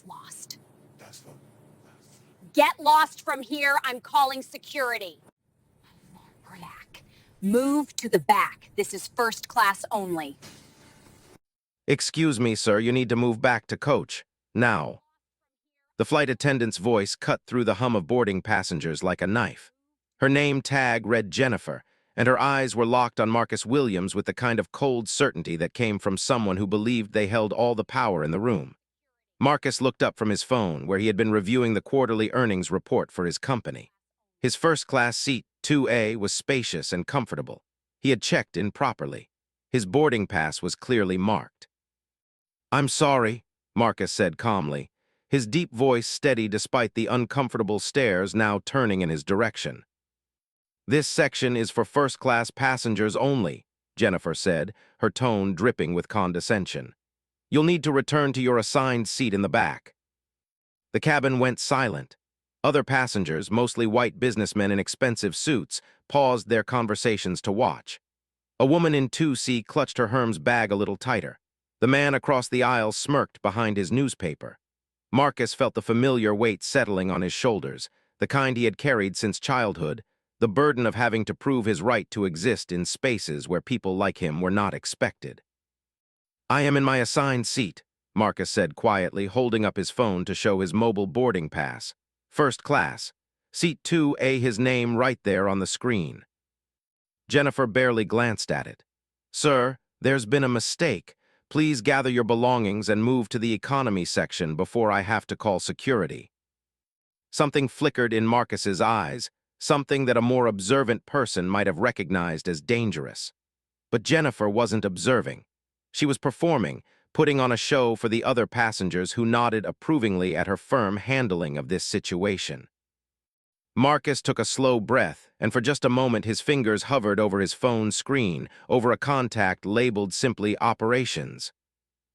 gets lost. Get lost from here. I'm calling security. Back. Move to the back. This is first class only. Excuse me, sir, you need to move back to coach. Now. The flight attendant's voice cut through the hum of boarding passengers like a knife. Her name tag read Jennifer, and her eyes were locked on Marcus Williams with the kind of cold certainty that came from someone who believed they held all the power in the room. Marcus looked up from his phone, where he had been reviewing the quarterly earnings report for his company. His first-class seat, 2A, was spacious and comfortable. He had checked in properly. His boarding pass was clearly marked. "I'm sorry," Marcus said calmly, his deep voice steady despite the uncomfortable stares now turning in his direction. "This section is for first-class passengers only," Jennifer said, her tone dripping with condescension. "You'll need to return to your assigned seat in the back." The cabin went silent. Other passengers, mostly white businessmen in expensive suits, paused their conversations to watch. A woman in 2C clutched her Hermes bag a little tighter. The man across the aisle smirked behind his newspaper. Marcus felt the familiar weight settling on his shoulders, the kind he had carried since childhood, the burden of having to prove his right to exist in spaces where people like him were not expected. "I am in my assigned seat," Marcus said quietly, holding up his phone to show his mobile boarding pass. "First class. Seat 2A, his name right there on the screen." Jennifer barely glanced at it. "Sir, there's been a mistake. Please gather your belongings and move to the economy section before I have to call security." Something flickered in Marcus's eyes, something that a more observant person might have recognized as dangerous. But Jennifer wasn't observing. She was performing, putting on a show for the other passengers who nodded approvingly at her firm handling of this situation. Marcus took a slow breath, and for just a moment his fingers hovered over his phone screen, over a contact labeled simply Operations.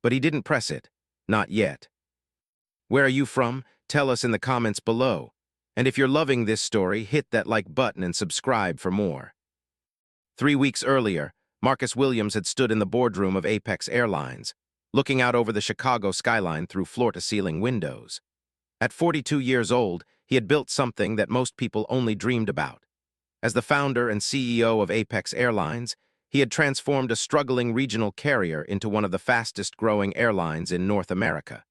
But he didn't press it. Not yet. "Where are you from? Tell us in the comments below. And if you're loving this story, hit that like button and subscribe for more." 3 weeks earlier, Marcus Williams had stood in the boardroom of Apex Airlines, looking out over the Chicago skyline through floor-to-ceiling windows. At 42 years old, he had built something that most people only dreamed about. As the founder and CEO of Apex Airlines, he had transformed a struggling regional carrier into one of the fastest-growing airlines in North America.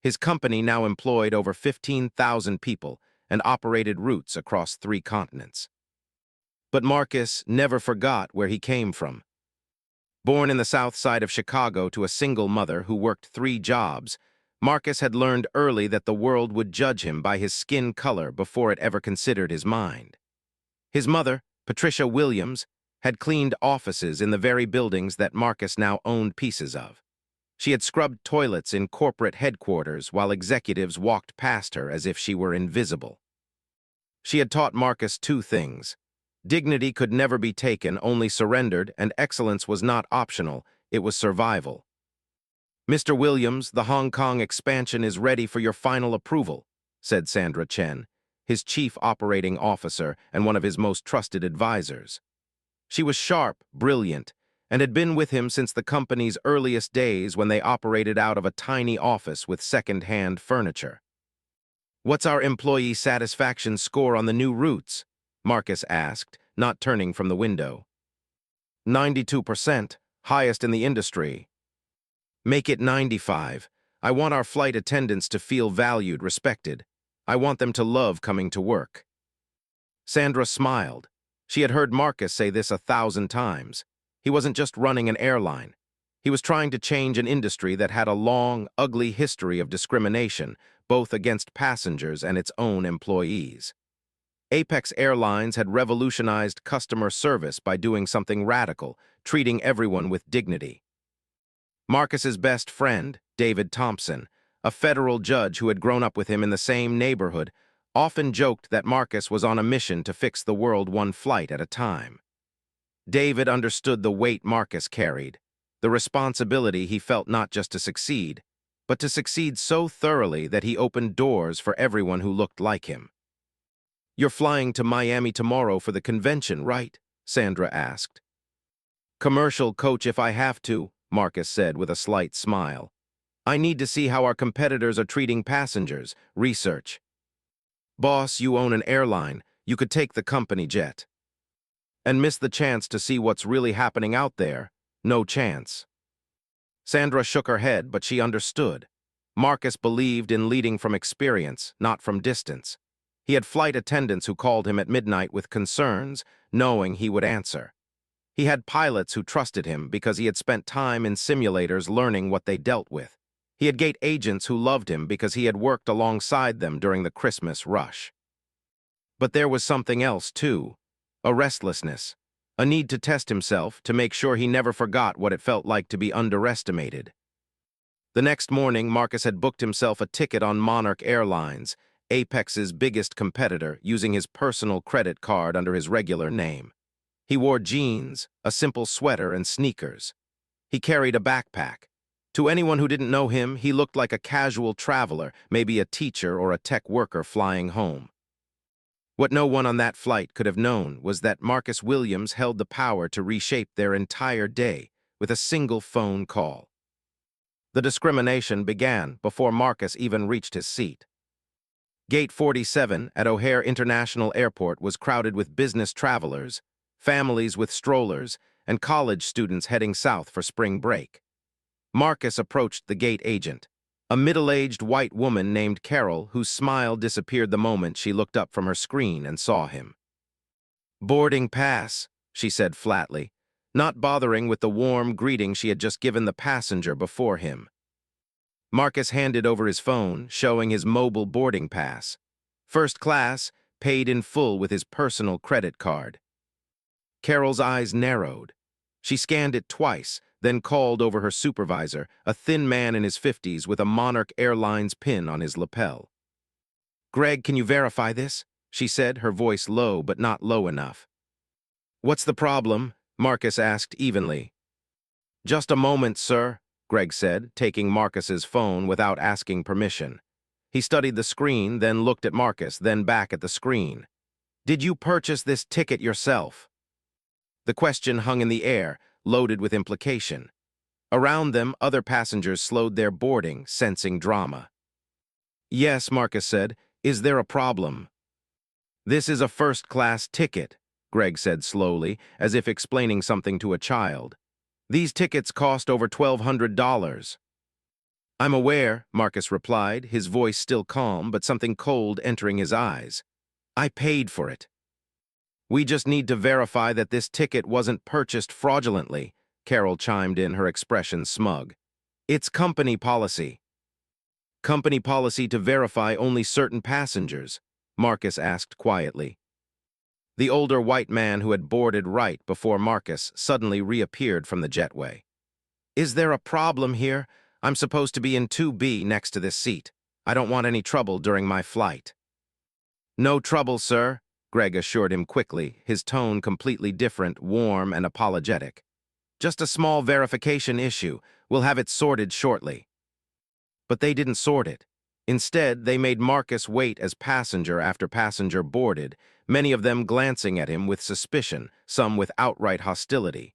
His company now employed over 15,000 people and operated routes across 3 continents. But Marcus never forgot where he came from. Born in the south side of Chicago to a single mother who worked 3 jobs, Marcus had learned early that the world would judge him by his skin color before it ever considered his mind. His mother, Patricia Williams, had cleaned offices in the very buildings that Marcus now owned pieces of. She had scrubbed toilets in corporate headquarters while executives walked past her as if she were invisible. She had taught Marcus 2 things. Dignity could never be taken, only surrendered, and excellence was not optional, it was survival. "Mr. Williams, the Hong Kong expansion is ready for your final approval," said Sandra Chen, his chief operating officer and one of his most trusted advisors. She was sharp, brilliant, and had been with him since the company's earliest days when they operated out of a tiny office with second-hand furniture. "What's our employee satisfaction score on the new routes?" Marcus asked, not turning from the window. 92%, highest in the industry." "Make it 95. I want our flight attendants to feel valued, respected. I want them to love coming to work." Sandra smiled. She had heard Marcus say this 1,000 times. He wasn't just running an airline. He was trying to change an industry that had a long, ugly history of discrimination, both against passengers and its own employees. Apex Airlines had revolutionized customer service by doing something radical, treating everyone with dignity. Marcus's best friend, David Thompson, a federal judge who had grown up with him in the same neighborhood, often joked that Marcus was on a mission to fix the world one flight at a time. David understood the weight Marcus carried, the responsibility he felt not just to succeed, but to succeed so thoroughly that he opened doors for everyone who looked like him. "You're flying to Miami tomorrow for the convention, right?" Sandra asked. "Commercial, coach, if I have to," Marcus said with a slight smile. I need to see how our competitors are treating passengers. Research. Boss, you own an airline. You could take the company jet. And miss the chance to see what's really happening out there. No chance. Sandra shook her head, but she understood. Marcus believed in leading from experience, not from distance. He had flight attendants who called him at midnight with concerns, knowing he would answer. He had pilots who trusted him because he had spent time in simulators learning what they dealt with. He had gate agents who loved him because he had worked alongside them during the Christmas rush. But there was something else, too. A restlessness. A need to test himself, to make sure he never forgot what it felt like to be underestimated. The next morning, Marcus had booked himself a ticket on Monarch Airlines, Apex's biggest competitor, using his personal credit card under his regular name. He wore jeans, a simple sweater, and sneakers. He carried a backpack. To anyone who didn't know him, he looked like a casual traveler, maybe a teacher or a tech worker flying home. What no one on that flight could have known was that Marcus Williams held the power to reshape their entire day with a single phone call. The discrimination began before Marcus even reached his seat. Gate 47 at O'Hare International Airport was crowded with business travelers, families with strollers, and college students heading south for spring break. Marcus approached the gate agent, a middle-aged white woman named Carol, whose smile disappeared the moment she looked up from her screen and saw him. "Boarding pass," she said flatly, not bothering with the warm greeting she had just given the passenger before him. Marcus handed over his phone, showing his mobile boarding pass. First class, paid in full with his personal credit card. Carol's eyes narrowed. She scanned it twice, then called over her supervisor, a thin man in his 50s with a Monarch Airlines pin on his lapel. "Greg, can you verify this?" she said, her voice low but not low enough. "What's the problem?" Marcus asked evenly. "Just a moment, sir," Greg said, taking Marcus's phone without asking permission. He studied the screen, then looked at Marcus, then back at the screen. "Did you purchase this ticket yourself?" The question hung in the air, loaded with implication. Around them, other passengers slowed their boarding, sensing drama. "Yes," Marcus said. "Is there a problem?" "This is a first-class ticket," Greg said slowly, as if explaining something to a child. "These tickets cost over $1,200. "I'm aware," Marcus replied, his voice still calm, but something cold entering his eyes. "I paid for it." "We just need to verify that this ticket wasn't purchased fraudulently," Carol chimed in, her expression smug. "It's company policy." "Company policy to verify only certain passengers?" Marcus asked quietly. The older white man who had boarded right before Marcus suddenly reappeared from the jetway. "Is there a problem here? I'm supposed to be in 2B next to this seat. I don't want any trouble during my flight." "No trouble, sir," Greg assured him quickly, his tone completely different, warm and apologetic. "Just a small verification issue. We'll have it sorted shortly." But they didn't sort it. Instead, they made Marcus wait as passenger after passenger boarded, many of them glancing at him with suspicion, some with outright hostility.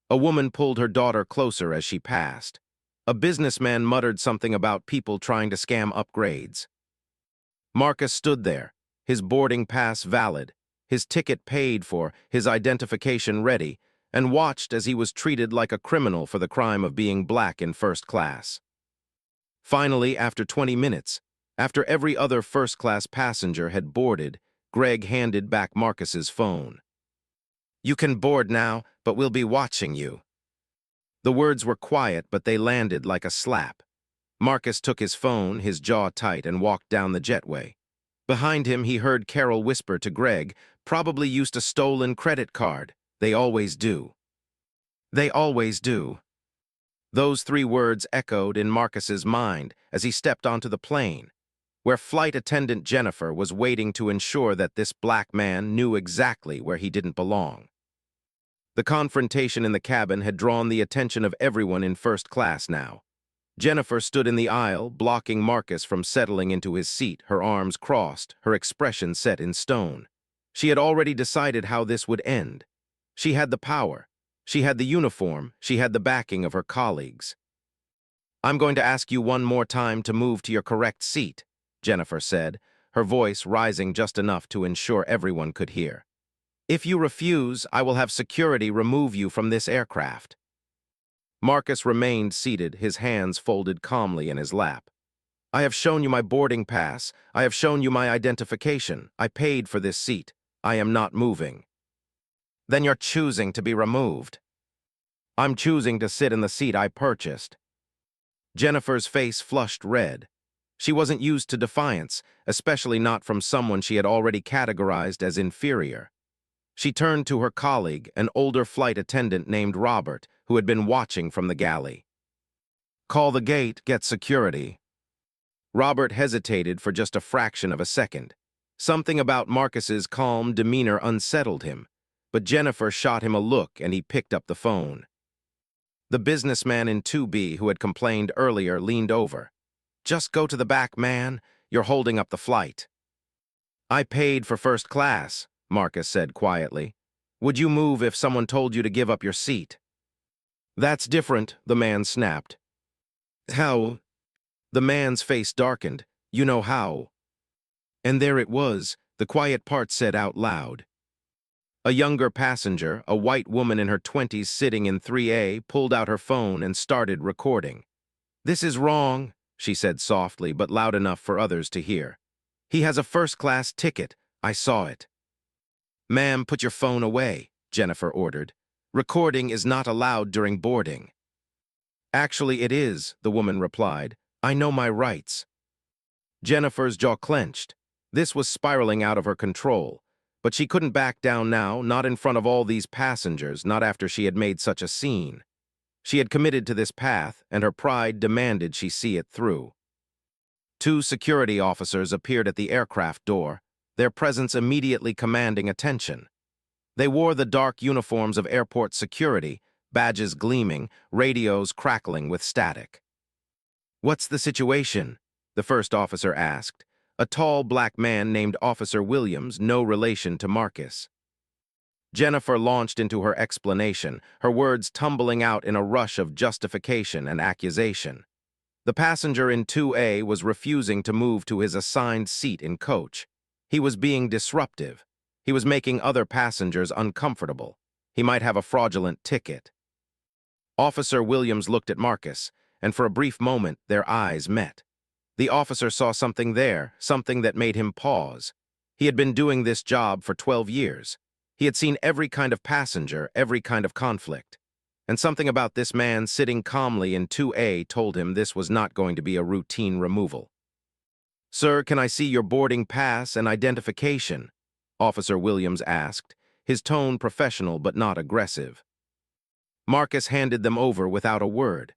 A woman pulled her daughter closer as she passed. A businessman muttered something about people trying to scam upgrades. Marcus stood there, his boarding pass valid, his ticket paid for, his identification ready, and watched as he was treated like a criminal for the crime of being black in first class. Finally, after 20 minutes, after every other first-class passenger had boarded, Greg handed back Marcus's phone. "You can board now, but we'll be watching you." The words were quiet, but they landed like a slap. Marcus took his phone, his jaw tight, and walked down the jetway. Behind him, he heard Carol whisper to Greg, "Probably used a stolen credit card. They always do." "They always do." Those three words echoed in Marcus's mind as he stepped onto the plane, where flight attendant Jennifer was waiting to ensure that this black man knew exactly where he didn't belong. The confrontation in the cabin had drawn the attention of everyone in first class now. Jennifer stood in the aisle, blocking Marcus from settling into his seat, her arms crossed, her expression set in stone. She had already decided how this would end. She had the power. She had the uniform. She had the backing of her colleagues. I'm going to ask you one more time to move to your correct seat, Jennifer said, her voice rising just enough to ensure everyone could hear. If you refuse, I will have security remove you from this aircraft. Marcus remained seated, his hands folded calmly in his lap. I have shown you my boarding pass. I have shown you my identification. I paid for this seat. I am not moving. Then you're choosing to be removed. I'm choosing to sit in the seat I purchased. Jennifer's face flushed red. She wasn't used to defiance, especially not from someone she had already categorized as inferior. She turned to her colleague, an older flight attendant named Robert, who had been watching from the galley. Call the gate, get security. Robert hesitated for just a fraction of a second. Something about Marcus's calm demeanor unsettled him, but Jennifer shot him a look and he picked up the phone. The businessman in 2B who had complained earlier leaned over. Just go to the back, man. You're holding up the flight. I paid for first class, Marcus said quietly. Would you move if someone told you to give up your seat? That's different, the man snapped. How? The man's face darkened. You know how. And there it was, the quiet part said out loud. A younger passenger, a white woman in her 20s sitting in 3A, pulled out her phone and started recording. This is wrong, she said softly but loud enough for others to hear. He has a first-class ticket. I saw it. Ma'am, put your phone away, Jennifer ordered. Recording is not allowed during boarding. Actually, it is, the woman replied. I know my rights. Jennifer's jaw clenched. This was spiraling out of her control. But she couldn't back down now, not in front of all these passengers, not after she had made such a scene. She had committed to this path, and her pride demanded she see it through. 2 security officers appeared at the aircraft door, their presence immediately commanding attention. They wore the dark uniforms of airport security, badges gleaming, radios crackling with static. What's the situation? The first officer asked, a tall black man named Officer Williams, no relation to Marcus. Jennifer launched into her explanation, her words tumbling out in a rush of justification and accusation. The passenger in 2A was refusing to move to his assigned seat in coach. He was being disruptive. He was making other passengers uncomfortable. He might have a fraudulent ticket. Officer Williams looked at Marcus, and for a brief moment their eyes met. The officer saw something there, something that made him pause. He had been doing this job for 12 years. He had seen every kind of passenger, every kind of conflict. And something about this man sitting calmly in 2A told him this was not going to be a routine removal. Sir, can I see your boarding pass and identification? Officer Williams asked, his tone professional but not aggressive. Marcus handed them over without a word.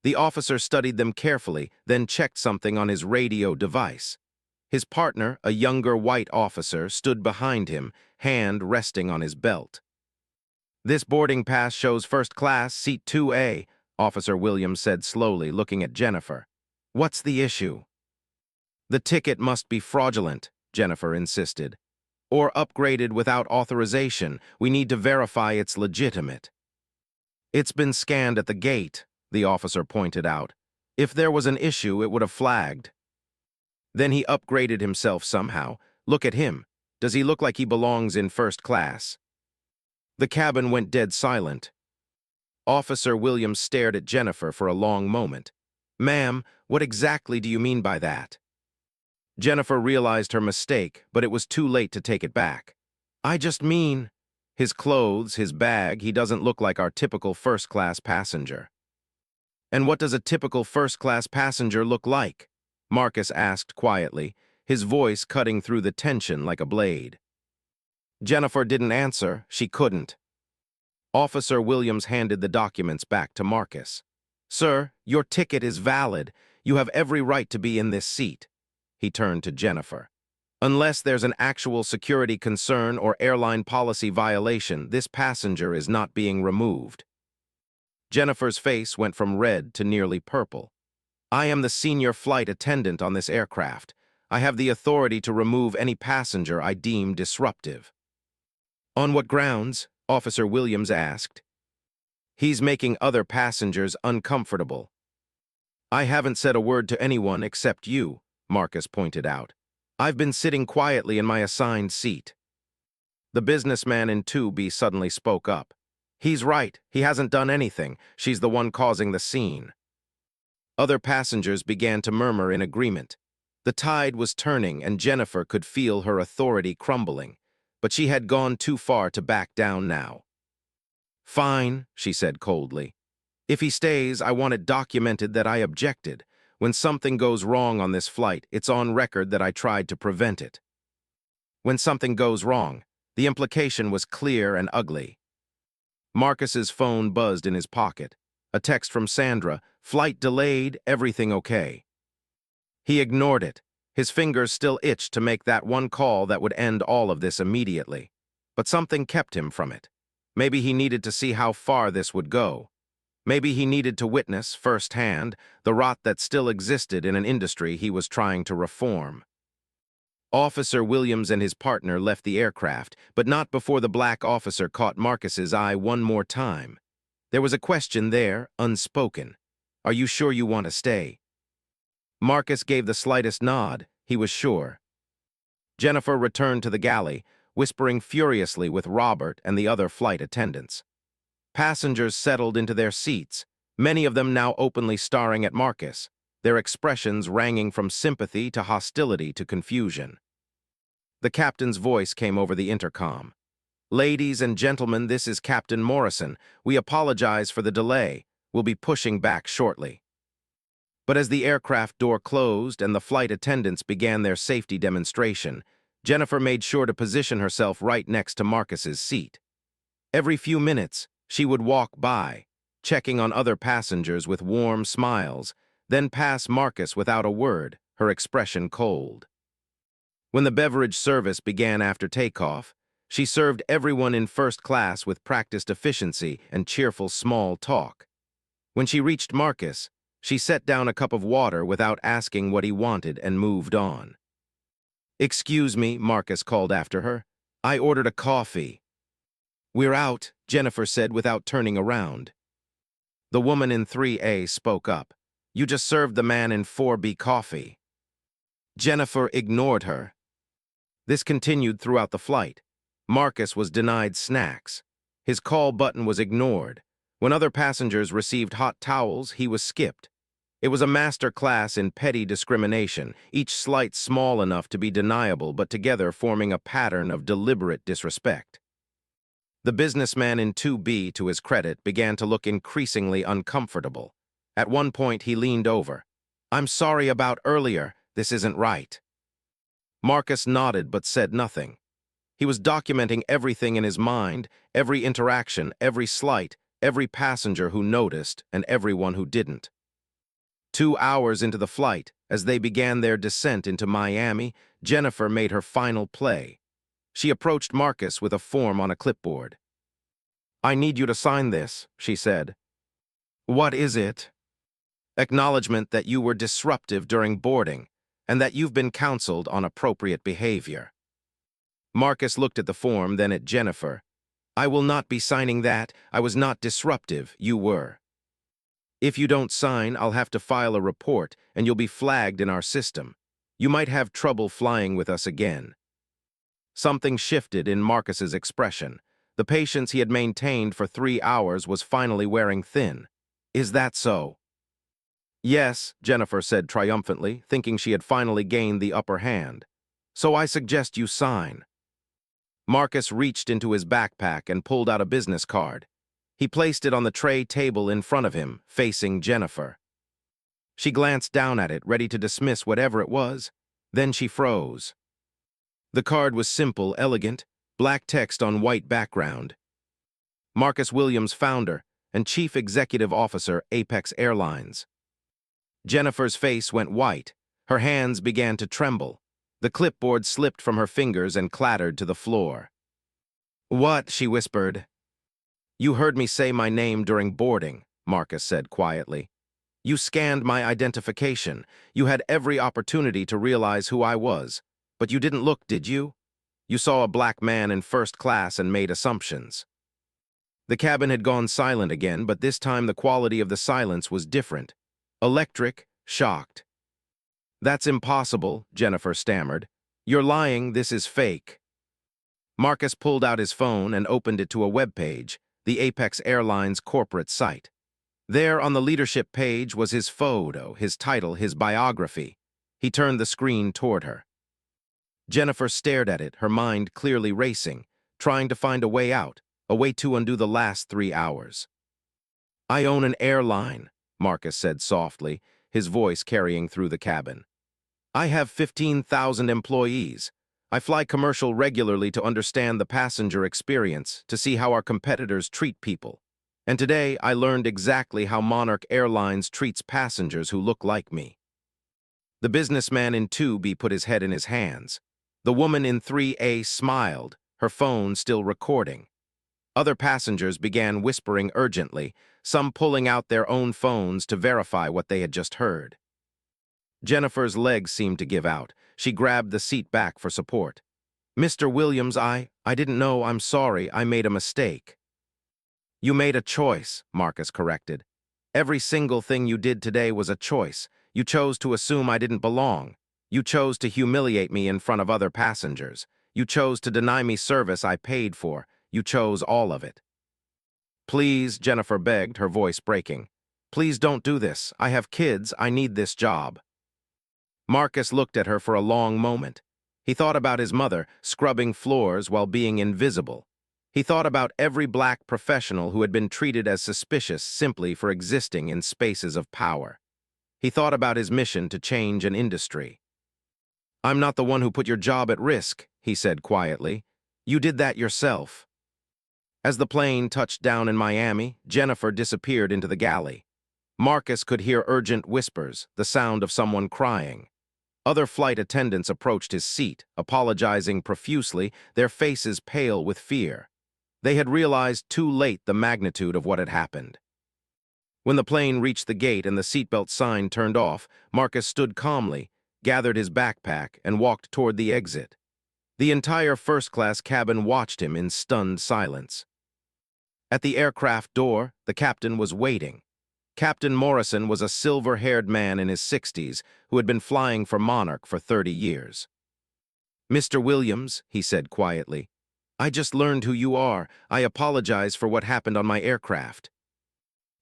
The officer studied them carefully, then checked something on his radio device. His partner, a younger white officer, stood behind him, hand resting on his belt. This boarding pass shows first class, seat 2A, Officer Williams said slowly, looking at Jennifer. What's the issue? The ticket must be fraudulent, Jennifer insisted. Or upgraded without authorization. We need to verify it's legitimate. It's been scanned at the gate, the officer pointed out. If there was an issue, it would have flagged. Then he upgraded himself somehow. Look at him. Does he look like he belongs in first class? The cabin went dead silent. Officer Williams stared at Jennifer for a long moment. Ma'am, what exactly do you mean by that? Jennifer realized her mistake, but it was too late to take it back. I just mean, his clothes, his bag, he doesn't look like our typical first-class passenger. And what does a typical first-class passenger look like? Marcus asked quietly, his voice cutting through the tension like a blade. Jennifer didn't answer. She couldn't. Officer Williams handed the documents back to Marcus. Sir, your ticket is valid. You have every right to be in this seat. He turned to Jennifer. Unless there's an actual security concern or airline policy violation, this passenger is not being removed. Jennifer's face went from red to nearly purple. I am the senior flight attendant on this aircraft. I have the authority to remove any passenger I deem disruptive. On what grounds? Officer Williams asked. He's making other passengers uncomfortable. I haven't said a word to anyone except you, Marcus pointed out. I've been sitting quietly in my assigned seat. The businessman in 2B suddenly spoke up. He's right, he hasn't done anything. She's the one causing the scene. Other passengers began to murmur in agreement. The tide was turning and Jennifer could feel her authority crumbling, but she had gone too far to back down now. Fine, she said coldly. If he stays, I want it documented that I objected. When something goes wrong on this flight, it's on record that I tried to prevent it. When something goes wrong, the implication was clear and ugly. Marcus's phone buzzed in his pocket. A text from Sandra, flight delayed, everything okay. He ignored it. His fingers still itched to make that one call that would end all of this immediately. But something kept him from it. Maybe he needed to see how far this would go. Maybe he needed to witness, firsthand, the rot that still existed in an industry he was trying to reform. Officer Williams and his partner left the aircraft, but not before the black officer caught Marcus's eye one more time. There was a question there, unspoken. Are you sure you want to stay? Marcus gave the slightest nod. He was sure. Jennifer returned to the galley, whispering furiously with Robert and the other flight attendants. Passengers settled into their seats, many of them now openly staring at Marcus, their expressions ranging from sympathy to hostility to confusion. The captain's voice came over the intercom. Ladies and gentlemen, this is Captain Morrison. We apologize for the delay. We'll be pushing back shortly. But as the aircraft door closed and the flight attendants began their safety demonstration, Jennifer made sure to position herself right next to Marcus's seat. Every few minutes, she would walk by, checking on other passengers with warm smiles, then pass Marcus without a word, her expression cold. When the beverage service began after takeoff, she served everyone in first class with practiced efficiency and cheerful small talk. When she reached Marcus, she set down a cup of water without asking what he wanted and moved on. "Excuse me," Marcus called after her. "I ordered a coffee." "We're out," Jennifer said without turning around. The woman in 3A spoke up. "You just served the man in 4B coffee." Jennifer ignored her. This continued throughout the flight. Marcus was denied snacks. His call button was ignored. When other passengers received hot towels, he was skipped. It was a master class in petty discrimination, each slight small enough to be deniable but together forming a pattern of deliberate disrespect. The businessman in 2B, to his credit, began to look increasingly uncomfortable. At one point, he leaned over. "I'm sorry about earlier. This isn't right." Marcus nodded but said nothing. He was documenting everything in his mind, every interaction, every slight, every passenger who noticed and everyone who didn't. 2 hours into the flight, as they began their descent into Miami, Jennifer made her final play. She approached Marcus with a form on a clipboard. "I need you to sign this," she said. "What is it?" "Acknowledgement that you were disruptive during boarding and that you've been counseled on appropriate behavior." Marcus looked at the form, then at Jennifer. "I will not be signing that. I was not disruptive. You were. If you don't sign, I'll have to file a report and you'll be flagged in our system. You might have trouble flying with us again." Something shifted in Marcus's expression. The patience he had maintained for 3 hours was finally wearing thin. "Is that so?" "Yes," Jennifer said triumphantly, thinking she had finally gained the upper hand. "So I suggest you sign." Marcus reached into his backpack and pulled out a business card. He placed it on the tray table in front of him, facing Jennifer. She glanced down at it, ready to dismiss whatever it was. Then she froze. The card was simple, elegant, black text on white background. Marcus Williams, founder and chief executive officer, Apex Airlines. Jennifer's face went white. Her hands began to tremble. The clipboard slipped from her fingers and clattered to the floor. "What?" she whispered. "You heard me say my name during boarding," Marcus said quietly. "You scanned my identification. You had every opportunity to realize who I was. But you didn't look, did you? You saw a black man in first class and made assumptions." The cabin had gone silent again, but this time the quality of the silence was different. Electric, shocked. That's impossible, Jennifer stammered. You're lying, this is fake. Marcus pulled out his phone and opened it to a web page, the Apex Airlines corporate site. There on the leadership page was his photo, his title, his biography. He turned the screen toward her. Jennifer stared at it, her mind clearly racing, trying to find a way out, a way to undo the last 3 hours. I own an airline, Marcus said softly, his voice carrying through the cabin. I have 15,000 employees. I fly commercial regularly to understand the passenger experience, to see how our competitors treat people. And today I learned exactly how Monarch Airlines treats passengers who look like me. The businessman in 2B put his head in his hands. The woman in 3A smiled, her phone still recording. Other passengers began whispering urgently, some pulling out their own phones to verify what they had just heard. Jennifer's legs seemed to give out. She grabbed the seat back for support. Mr. Williams, I didn't know, I'm sorry, I made a mistake. You made a choice, Marcus corrected. Every single thing you did today was a choice. You chose to assume I didn't belong. You chose to humiliate me in front of other passengers. You chose to deny me service I paid for. You chose all of it. Please, Jennifer begged, her voice breaking. Please don't do this. I have kids. I need this job. Marcus looked at her for a long moment. He thought about his mother, scrubbing floors while being invisible. He thought about every black professional who had been treated as suspicious simply for existing in spaces of power. He thought about his mission to change an industry. I'm not the one who put your job at risk, he said quietly. You did that yourself. As the plane touched down in Miami, Jennifer disappeared into the galley. Marcus could hear urgent whispers, the sound of someone crying. Other flight attendants approached his seat, apologizing profusely, their faces pale with fear. They had realized too late the magnitude of what had happened. When the plane reached the gate and the seatbelt sign turned off, Marcus stood calmly, gathered his backpack, and walked toward the exit. The entire first-class cabin watched him in stunned silence. At the aircraft door, the captain was waiting. Captain Morrison was a silver-haired man in his 60s who had been flying for Monarch for 30 years. Mr. Williams, he said quietly, I just learned who you are. I apologize for what happened on my aircraft.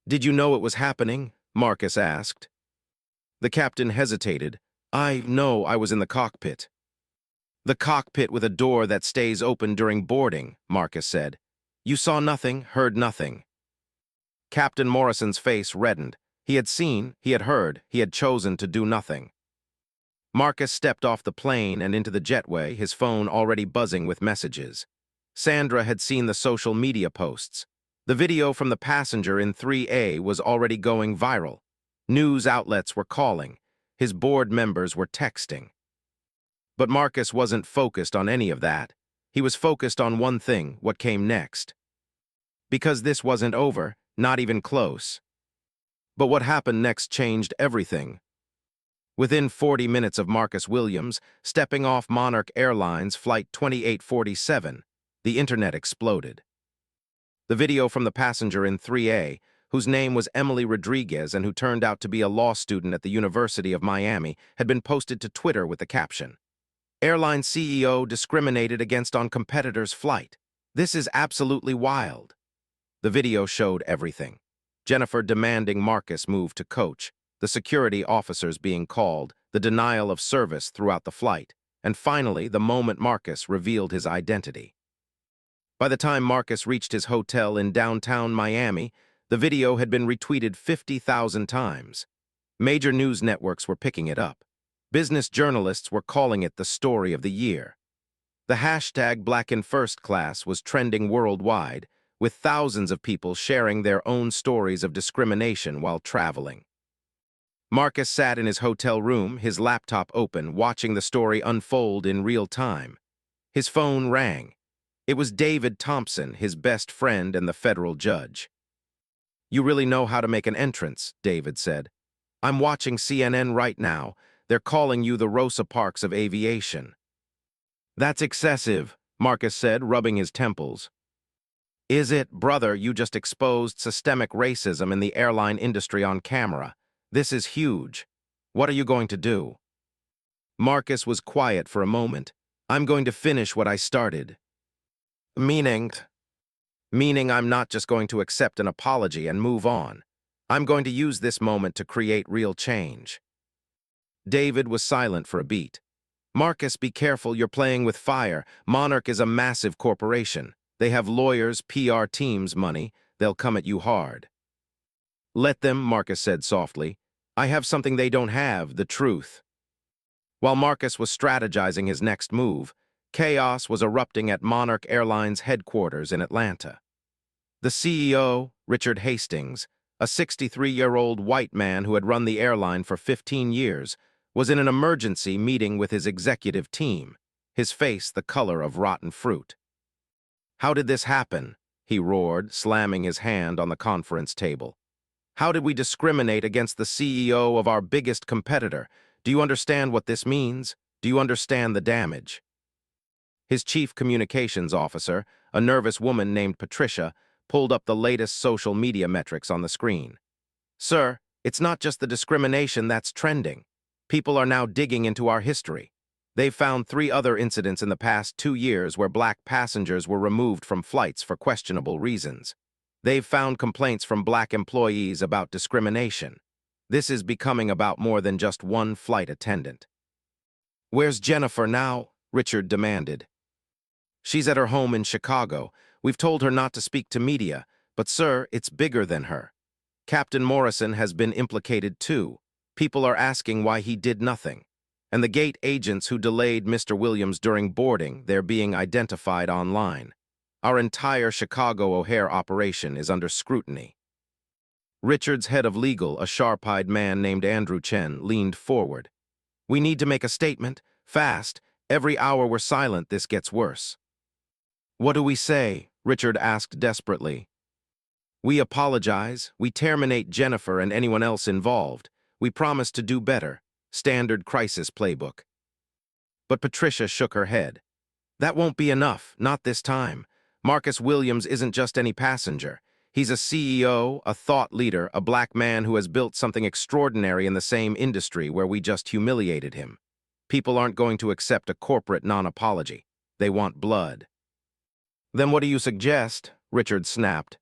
Did you know it was happening? Marcus asked. The captain hesitated. No, I was in the cockpit. The cockpit with a door that stays open during boarding, Marcus said. You saw nothing, heard nothing. Captain Morrison's face reddened. He had seen, he had heard, he had chosen to do nothing. Marcus stepped off the plane and into the jetway, his phone already buzzing with messages. Sandra had seen the social media posts. The video from the passenger in 3A was already going viral. News outlets were calling. His board members were texting. But Marcus wasn't focused on any of that. He was focused on one thing, what came next. Because this wasn't over, not even close. But what happened next changed everything. Within 40 minutes of Marcus Williams stepping off Monarch Airlines Flight 2847, the internet exploded. The video from the passenger in 3A, whose name was Emily Rodriguez and who turned out to be a law student at the University of Miami, had been posted to Twitter with the caption, Airline CEO discriminated against on competitor's flight. This is absolutely wild. The video showed everything. Jennifer demanding Marcus move to coach, the security officers being called, the denial of service throughout the flight, and finally the moment Marcus revealed his identity. By the time Marcus reached his hotel in downtown Miami, the video had been retweeted 50,000 times. Major news networks were picking it up. Business journalists were calling it the story of the year. The hashtag Black in First Class was trending worldwide, with thousands of people sharing their own stories of discrimination while traveling. Marcus sat in his hotel room, his laptop open, watching the story unfold in real time. His phone rang. It was David Thompson, his best friend and the federal judge. You really know how to make an entrance, David said. I'm watching CNN right now. They're calling you the Rosa Parks of aviation. That's excessive, Marcus said, rubbing his temples. Is it, brother? You just exposed systemic racism in the airline industry on camera. This is huge. What are you going to do? Marcus was quiet for a moment. I'm going to finish what I started. Meaning? Meaning I'm not just going to accept an apology and move on. I'm going to use this moment to create real change. David was silent for a beat. Marcus, be careful, you're playing with fire. Monarch is a massive corporation. They have lawyers, PR teams, money. They'll come at you hard. Let them, Marcus said softly. I have something they don't have, the truth. While Marcus was strategizing his next move, chaos was erupting at Monarch Airlines headquarters in Atlanta. The CEO, Richard Hastings, a 63-year-old white man who had run the airline for 15 years, was in an emergency meeting with his executive team, his face the color of rotten fruit. How did this happen? He roared, slamming his hand on the conference table. How did we discriminate against the CEO of our biggest competitor? Do you understand what this means? Do you understand the damage? His chief communications officer, a nervous woman named Patricia, pulled up the latest social media metrics on the screen. Sir, it's not just the discrimination that's trending. People are now digging into our history. They've found 3 other incidents in the past 2 years where black passengers were removed from flights for questionable reasons. They've found complaints from black employees about discrimination. This is becoming about more than just one flight attendant. Where's Jennifer now? Richard demanded. She's at her home in Chicago. We've told her not to speak to media, but sir, it's bigger than her. Captain Morrison has been implicated too. People are asking why he did nothing. And the gate agents who delayed Mr. Williams during boarding, they're being identified online. Our entire Chicago O'Hare operation is under scrutiny. Richard's head of legal, a sharp-eyed man named Andrew Chen, leaned forward. We need to make a statement, fast. Every hour we're silent, this gets worse. What do we say? Richard asked desperately. We apologize. We terminate Jennifer and anyone else involved. We promise to do better. Standard crisis playbook. But Patricia shook her head. That won't be enough, not this time. Marcus Williams isn't just any passenger. He's a CEO, a thought leader, a black man who has built something extraordinary in the same industry where we just humiliated him. People aren't going to accept a corporate non-apology. They want blood. Then what do you suggest? Richard snapped.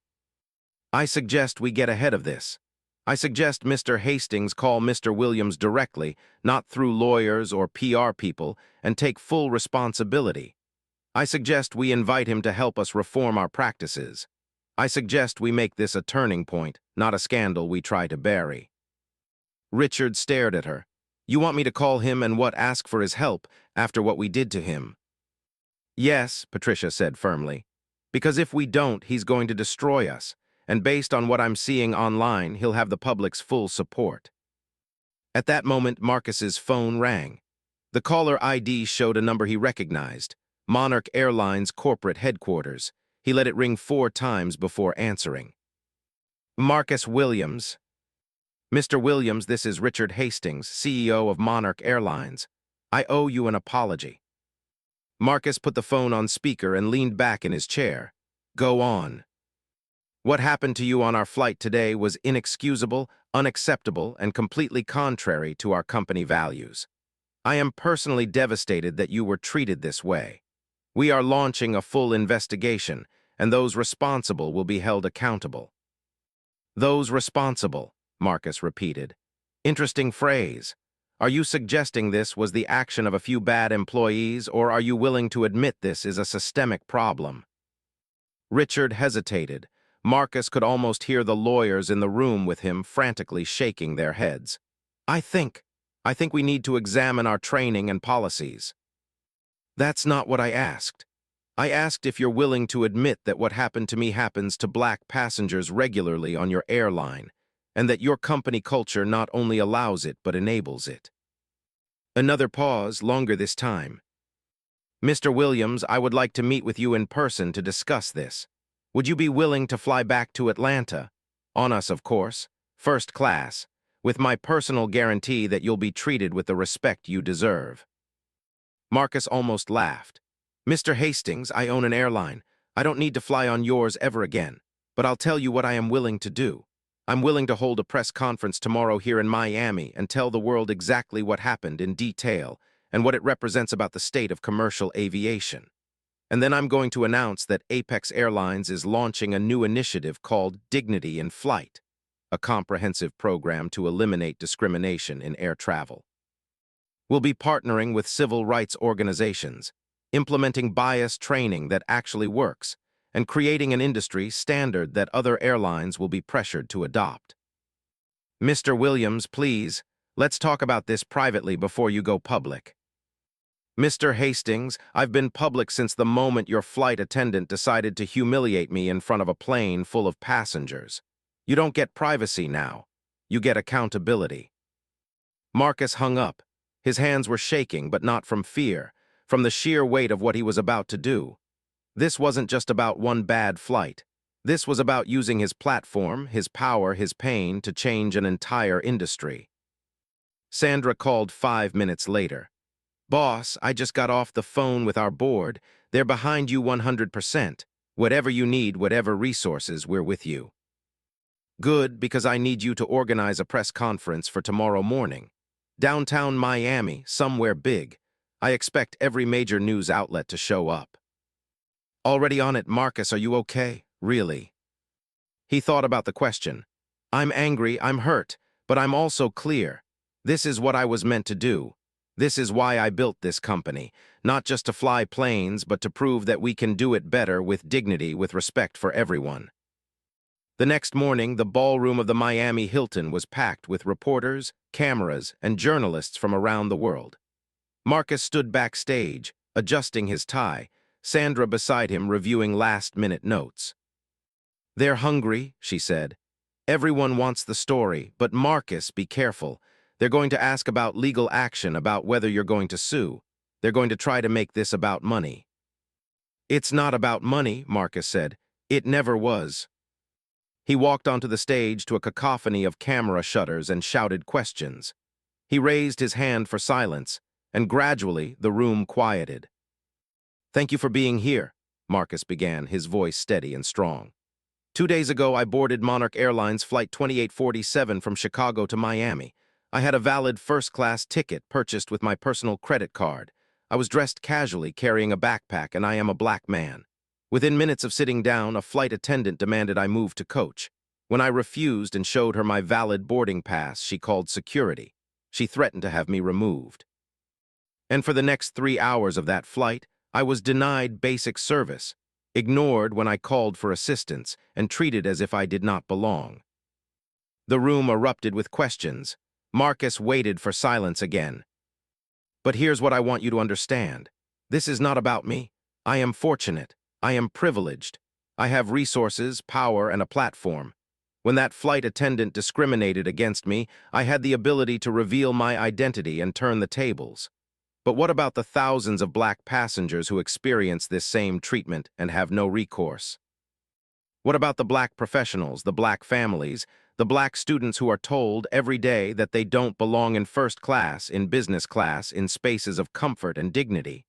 I suggest we get ahead of this. I suggest Mr. Hastings call Mr. Williams directly, not through lawyers or PR people, and take full responsibility. I suggest we invite him to help us reform our practices. I suggest we make this a turning point, not a scandal we try to bury. Richard stared at her. You want me to call him and ask for his help after what we did to him? Yes, Patricia said firmly. Because if we don't, he's going to destroy us. And based on what I'm seeing online, he'll have the public's full support. At that moment, Marcus's phone rang. The caller ID showed a number he recognized, Monarch Airlines corporate headquarters. He let it ring 4 times before answering. Marcus Williams. Mr. Williams, this is Richard Hastings, CEO of Monarch Airlines. I owe you an apology. Marcus put the phone on speaker and leaned back in his chair. Go on. What happened to you on our flight today was inexcusable, unacceptable, and completely contrary to our company values. I am personally devastated that you were treated this way. We are launching a full investigation, and those responsible will be held accountable. Those responsible, Marcus repeated. Interesting phrase. Are you suggesting this was the action of a few bad employees, or are you willing to admit this is a systemic problem? Richard hesitated. Marcus could almost hear the lawyers in the room with him frantically shaking their heads. I think we need to examine our training and policies. That's not what I asked. I asked if you're willing to admit that what happened to me happens to black passengers regularly on your airline, and that your company culture not only allows it but enables it. Another pause, longer this time. Mr. Williams, I would like to meet with you in person to discuss this. Would you be willing to fly back to Atlanta? On us, of course. First class. With my personal guarantee that you'll be treated with the respect you deserve. Marcus almost laughed. Mr. Hastings, I own an airline. I don't need to fly on yours ever again. But I'll tell you what I am willing to do. I'm willing to hold a press conference tomorrow here in Miami and tell the world exactly what happened in detail and what it represents about the state of commercial aviation. And then I'm going to announce that Apex Airlines is launching a new initiative called Dignity in Flight, a comprehensive program to eliminate discrimination in air travel. We'll be partnering with civil rights organizations, implementing bias training that actually works, and creating an industry standard that other airlines will be pressured to adopt. Mr. Williams, please, let's talk about this privately before you go public. Mr. Hastings, I've been public since the moment your flight attendant decided to humiliate me in front of a plane full of passengers. You don't get privacy now. You get accountability. Marcus hung up. His hands were shaking, but not from fear, from the sheer weight of what he was about to do. This wasn't just about one bad flight. This was about using his platform, his power, his pain to change an entire industry. Sandra called 5 minutes later. Boss, I just got off the phone with our board. They're behind you 100%. Whatever you need, whatever resources, we're with you. Good, because I need you to organize a press conference for tomorrow morning. Downtown Miami, somewhere big. I expect every major news outlet to show up. Already on it, Marcus, are you okay? Really? He thought about the question. I'm angry, I'm hurt, but I'm also clear. This is what I was meant to do. This is why I built this company, not just to fly planes, but to prove that we can do it better with dignity, with respect for everyone. The next morning, the ballroom of the Miami Hilton was packed with reporters, cameras, and journalists from around the world. Marcus stood backstage, adjusting his tie, Sandra beside him reviewing last-minute notes. They're hungry, she said. Everyone wants the story, but Marcus, be careful. They're going to ask about legal action, about whether you're going to sue. They're going to try to make this about money. It's not about money, Marcus said. It never was. He walked onto the stage to a cacophony of camera shutters and shouted questions. He raised his hand for silence, and gradually the room quieted. Thank you for being here, Marcus began, his voice steady and strong. 2 days ago, I boarded Monarch Airlines Flight 2847 from Chicago to Miami. I had a valid first-class ticket purchased with my personal credit card. I was dressed casually, carrying a backpack, and I am a black man. Within minutes of sitting down, a flight attendant demanded I move to coach. When I refused and showed her my valid boarding pass, she called security. She threatened to have me removed. And for the next 3 hours of that flight, I was denied basic service, ignored when I called for assistance, and treated as if I did not belong. The room erupted with questions. Marcus waited for silence again. But here's what I want you to understand. This is not about me. I am fortunate. I am privileged. I have resources, power, and a platform. When that flight attendant discriminated against me, I had the ability to reveal my identity and turn the tables. But what about the thousands of black passengers who experience this same treatment and have no recourse? What about the black professionals, the black families, the black students who are told every day that they don't belong in first class, in business class, in spaces of comfort and dignity?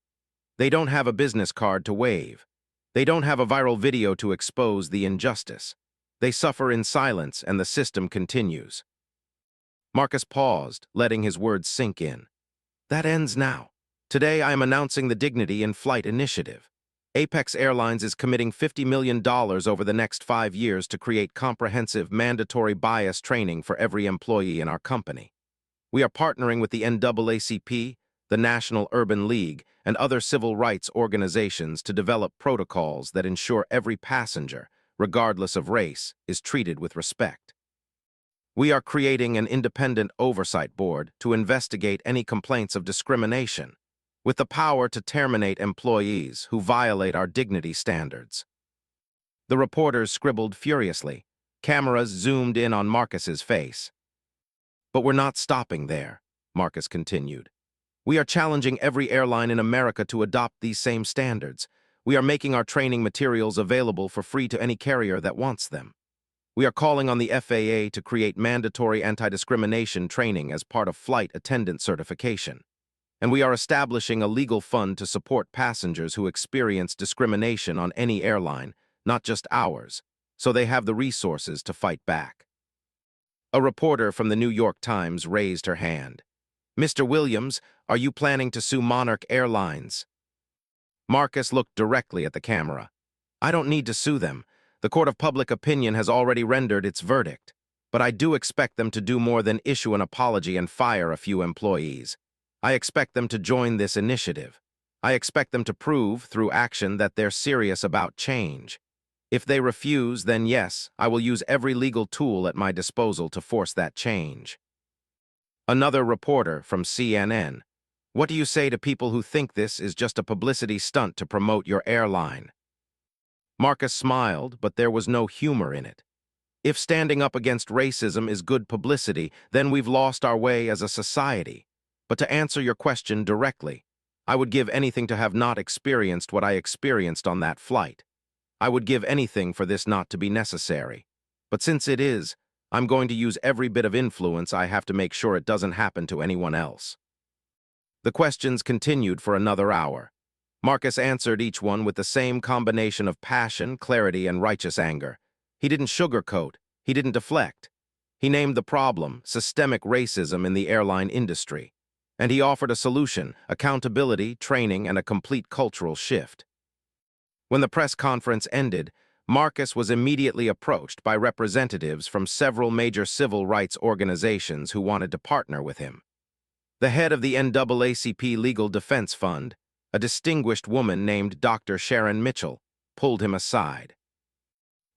They don't have a business card to wave. They don't have a viral video to expose the injustice. They suffer in silence, and the system continues. Marcus paused, letting his words sink in. That ends now. Today I am announcing the Dignity in Flight initiative. Apex Airlines is committing $50 million over the next 5 years to create comprehensive, mandatory bias training for every employee in our company. We are partnering with the NAACP, the National Urban League, and other civil rights organizations to develop protocols that ensure every passenger, regardless of race, is treated with respect. We are creating an independent oversight board to investigate any complaints of discrimination, with the power to terminate employees who violate our dignity standards. The reporters scribbled furiously. Cameras zoomed in on Marcus's face. But we're not stopping there, Marcus continued. We are challenging every airline in America to adopt these same standards. We are making our training materials available for free to any carrier that wants them. We are calling on the FAA to create mandatory anti-discrimination training as part of flight attendant certification. And we are establishing a legal fund to support passengers who experience discrimination on any airline, not just ours, so they have the resources to fight back. A reporter from the New York Times raised her hand. "Mr. Williams, are you planning to sue Monarch Airlines?" Marcus looked directly at the camera. "I don't need to sue them. The court of public opinion has already rendered its verdict. But I do expect them to do more than issue an apology and fire a few employees. I expect them to join this initiative. I expect them to prove, through action, that they're serious about change. If they refuse, then yes, I will use every legal tool at my disposal to force that change." Another reporter from CNN. "What do you say to people who think this is just a publicity stunt to promote your airline?" Marcus smiled, but there was no humor in it. If standing up against racism is good publicity, then we've lost our way as a society. But to answer your question directly, I would give anything to have not experienced what I experienced on that flight. I would give anything for this not to be necessary. But since it is, I'm going to use every bit of influence I have to make sure it doesn't happen to anyone else. The questions continued for another hour. Marcus answered each one with the same combination of passion, clarity, and righteous anger. He didn't sugarcoat. He didn't deflect. He named the problem, systemic racism in the airline industry. And he offered a solution, accountability, training, and a complete cultural shift. When the press conference ended, Marcus was immediately approached by representatives from several major civil rights organizations who wanted to partner with him. The head of the NAACP Legal Defense Fund, a distinguished woman named Dr. Sharon Mitchell, pulled him aside.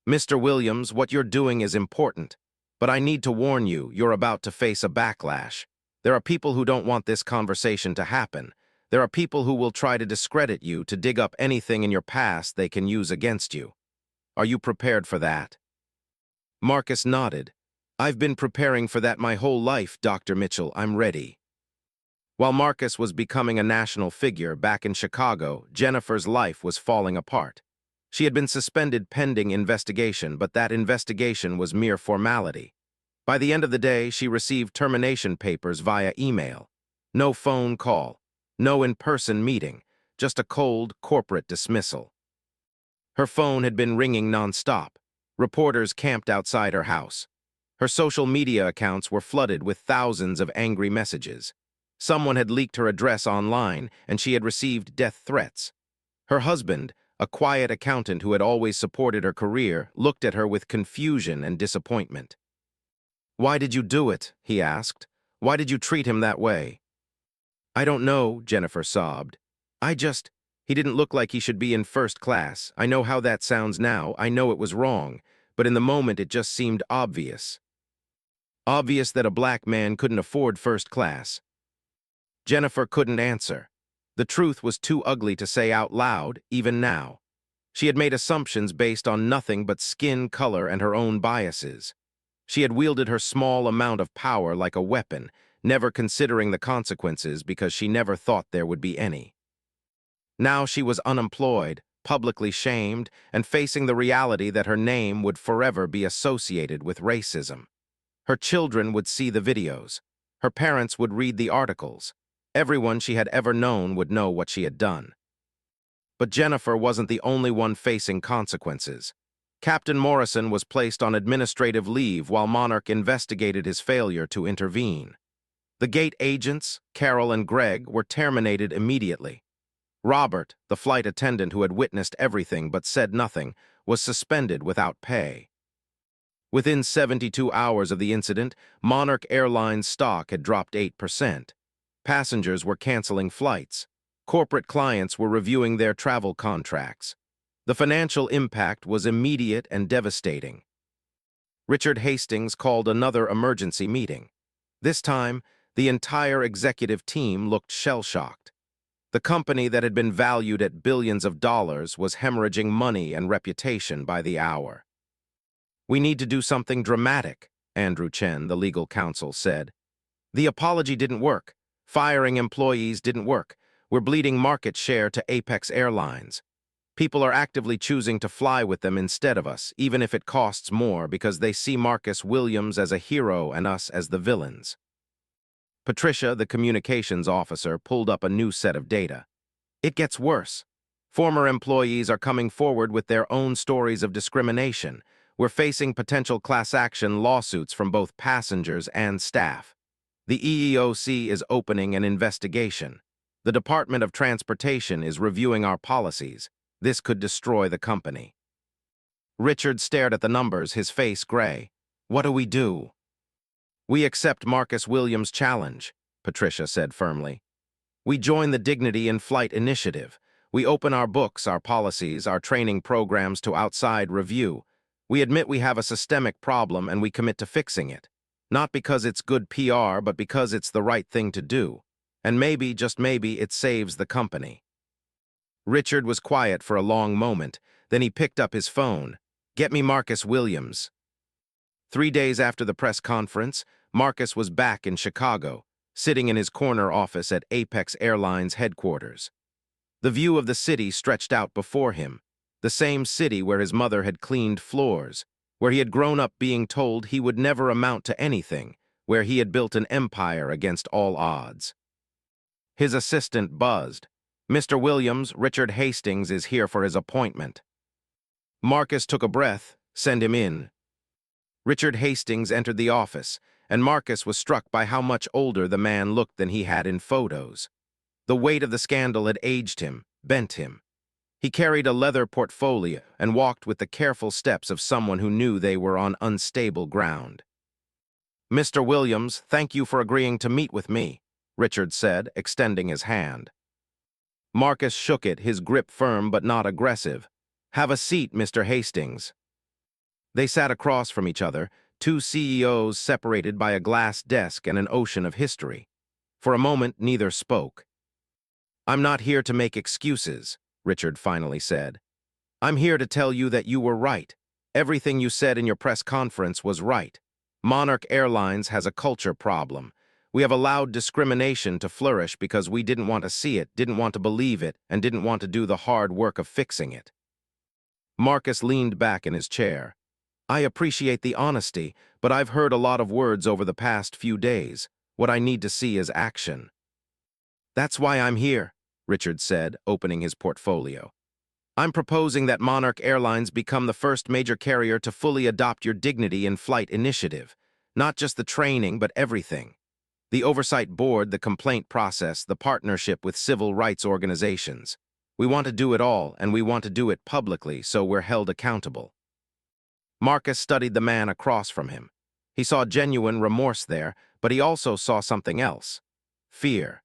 "Mr. Williams, what you're doing is important, but I need to warn you, you're about to face a backlash. There are people who don't want this conversation to happen. There are people who will try to discredit you, to dig up anything in your past they can use against you. Are you prepared for that?" Marcus nodded. "I've been preparing for that my whole life, Dr. Mitchell. I'm ready." While Marcus was becoming a national figure back in Chicago, Jennifer's life was falling apart. She had been suspended pending investigation, but that investigation was mere formality. By the end of the day, she received termination papers via email. No phone call, no in-person meeting, just a cold corporate dismissal. Her phone had been ringing nonstop. Reporters camped outside her house. Her social media accounts were flooded with thousands of angry messages. Someone had leaked her address online, and she had received death threats. Her husband, a quiet accountant who had always supported her career, looked at her with confusion and disappointment. "Why did you do it?" he asked. "Why did you treat him that way?" "I don't know," Jennifer sobbed. He didn't look like he should be in first class. I know how that sounds now. I know it was wrong. But in the moment, it just seemed obvious. Obvious that a black man couldn't afford first class. Jennifer couldn't answer. The truth was too ugly to say out loud, even now. She had made assumptions based on nothing but skin color and her own biases. She had wielded her small amount of power like a weapon, never considering the consequences because she never thought there would be any. Now she was unemployed, publicly shamed, and facing the reality that her name would forever be associated with racism. Her children would see the videos. Her parents would read the articles. Everyone she had ever known would know what she had done. But Jennifer wasn't the only one facing consequences. Captain Morrison was placed on administrative leave while Monarch investigated his failure to intervene. The gate agents, Carol and Greg, were terminated immediately. Robert, the flight attendant who had witnessed everything but said nothing, was suspended without pay. Within 72 hours of the incident, Monarch Airlines stock had dropped 8%. Passengers were canceling flights. Corporate clients were reviewing their travel contracts. The financial impact was immediate and devastating. Richard Hastings called another emergency meeting. This time, the entire executive team looked shell-shocked. The company that had been valued at billions of dollars was hemorrhaging money and reputation by the hour. "We need to do something dramatic," Andrew Chen, the legal counsel, said. "The apology didn't work. Firing employees didn't work. We're bleeding market share to Apex Airlines. People are actively choosing to fly with them instead of us, even if it costs more, because they see Marcus Williams as a hero and us as the villains." Patricia, the communications officer, pulled up a new set of data. "It gets worse. Former employees are coming forward with their own stories of discrimination. We're facing potential class action lawsuits from both passengers and staff. The EEOC is opening an investigation. The Department of Transportation is reviewing our policies. This could destroy the company. Richard stared at the numbers, his face gray. What do we do? We accept Marcus Williams' challenge, Patricia said firmly. We join the Dignity in Flight initiative. We open our books, our policies, our training programs to outside review. We admit we have a systemic problem and we commit to fixing it. Not because it's good PR, but because it's the right thing to do. And maybe, just maybe, it saves the company. Richard was quiet for a long moment. Then he picked up his phone. Get me Marcus Williams. 3 days after the press conference, Marcus was back in Chicago, sitting in his corner office at Apex Airlines headquarters. The view of the city stretched out before him, the same city where his mother had cleaned floors, where he had grown up being told he would never amount to anything, where he had built an empire against all odds. His assistant buzzed. Mr. Williams, Richard Hastings is here for his appointment. Marcus took a breath. Send him in. Richard Hastings entered the office, and Marcus was struck by how much older the man looked than he had in photos. The weight of the scandal had aged him, bent him. He carried a leather portfolio and walked with the careful steps of someone who knew they were on unstable ground. Mr. Williams, thank you for agreeing to meet with me, Richard said, extending his hand. Marcus shook it, his grip firm but not aggressive. Have a seat, Mr. Hastings. They sat across from each other, two CEOs separated by a glass desk and an ocean of history. For a moment, neither spoke. I'm not here to make excuses, Richard finally said. I'm here to tell you that you were right. Everything you said in your press conference was right. Monarch Airlines has a culture problem. We have allowed discrimination to flourish because we didn't want to see it, didn't want to believe it, and didn't want to do the hard work of fixing it. Marcus leaned back in his chair. I appreciate the honesty, but I've heard a lot of words over the past few days. What I need to see is action. That's why I'm here, Richard said, opening his portfolio. I'm proposing that Monarch Airlines become the first major carrier to fully adopt your Dignity in Flight initiative. Not just the training, but everything. The oversight board, the complaint process, the partnership with civil rights organizations. We want to do it all, and we want to do it publicly, so we're held accountable. Marcus studied the man across from him. He saw genuine remorse there, but he also saw something else. Fear.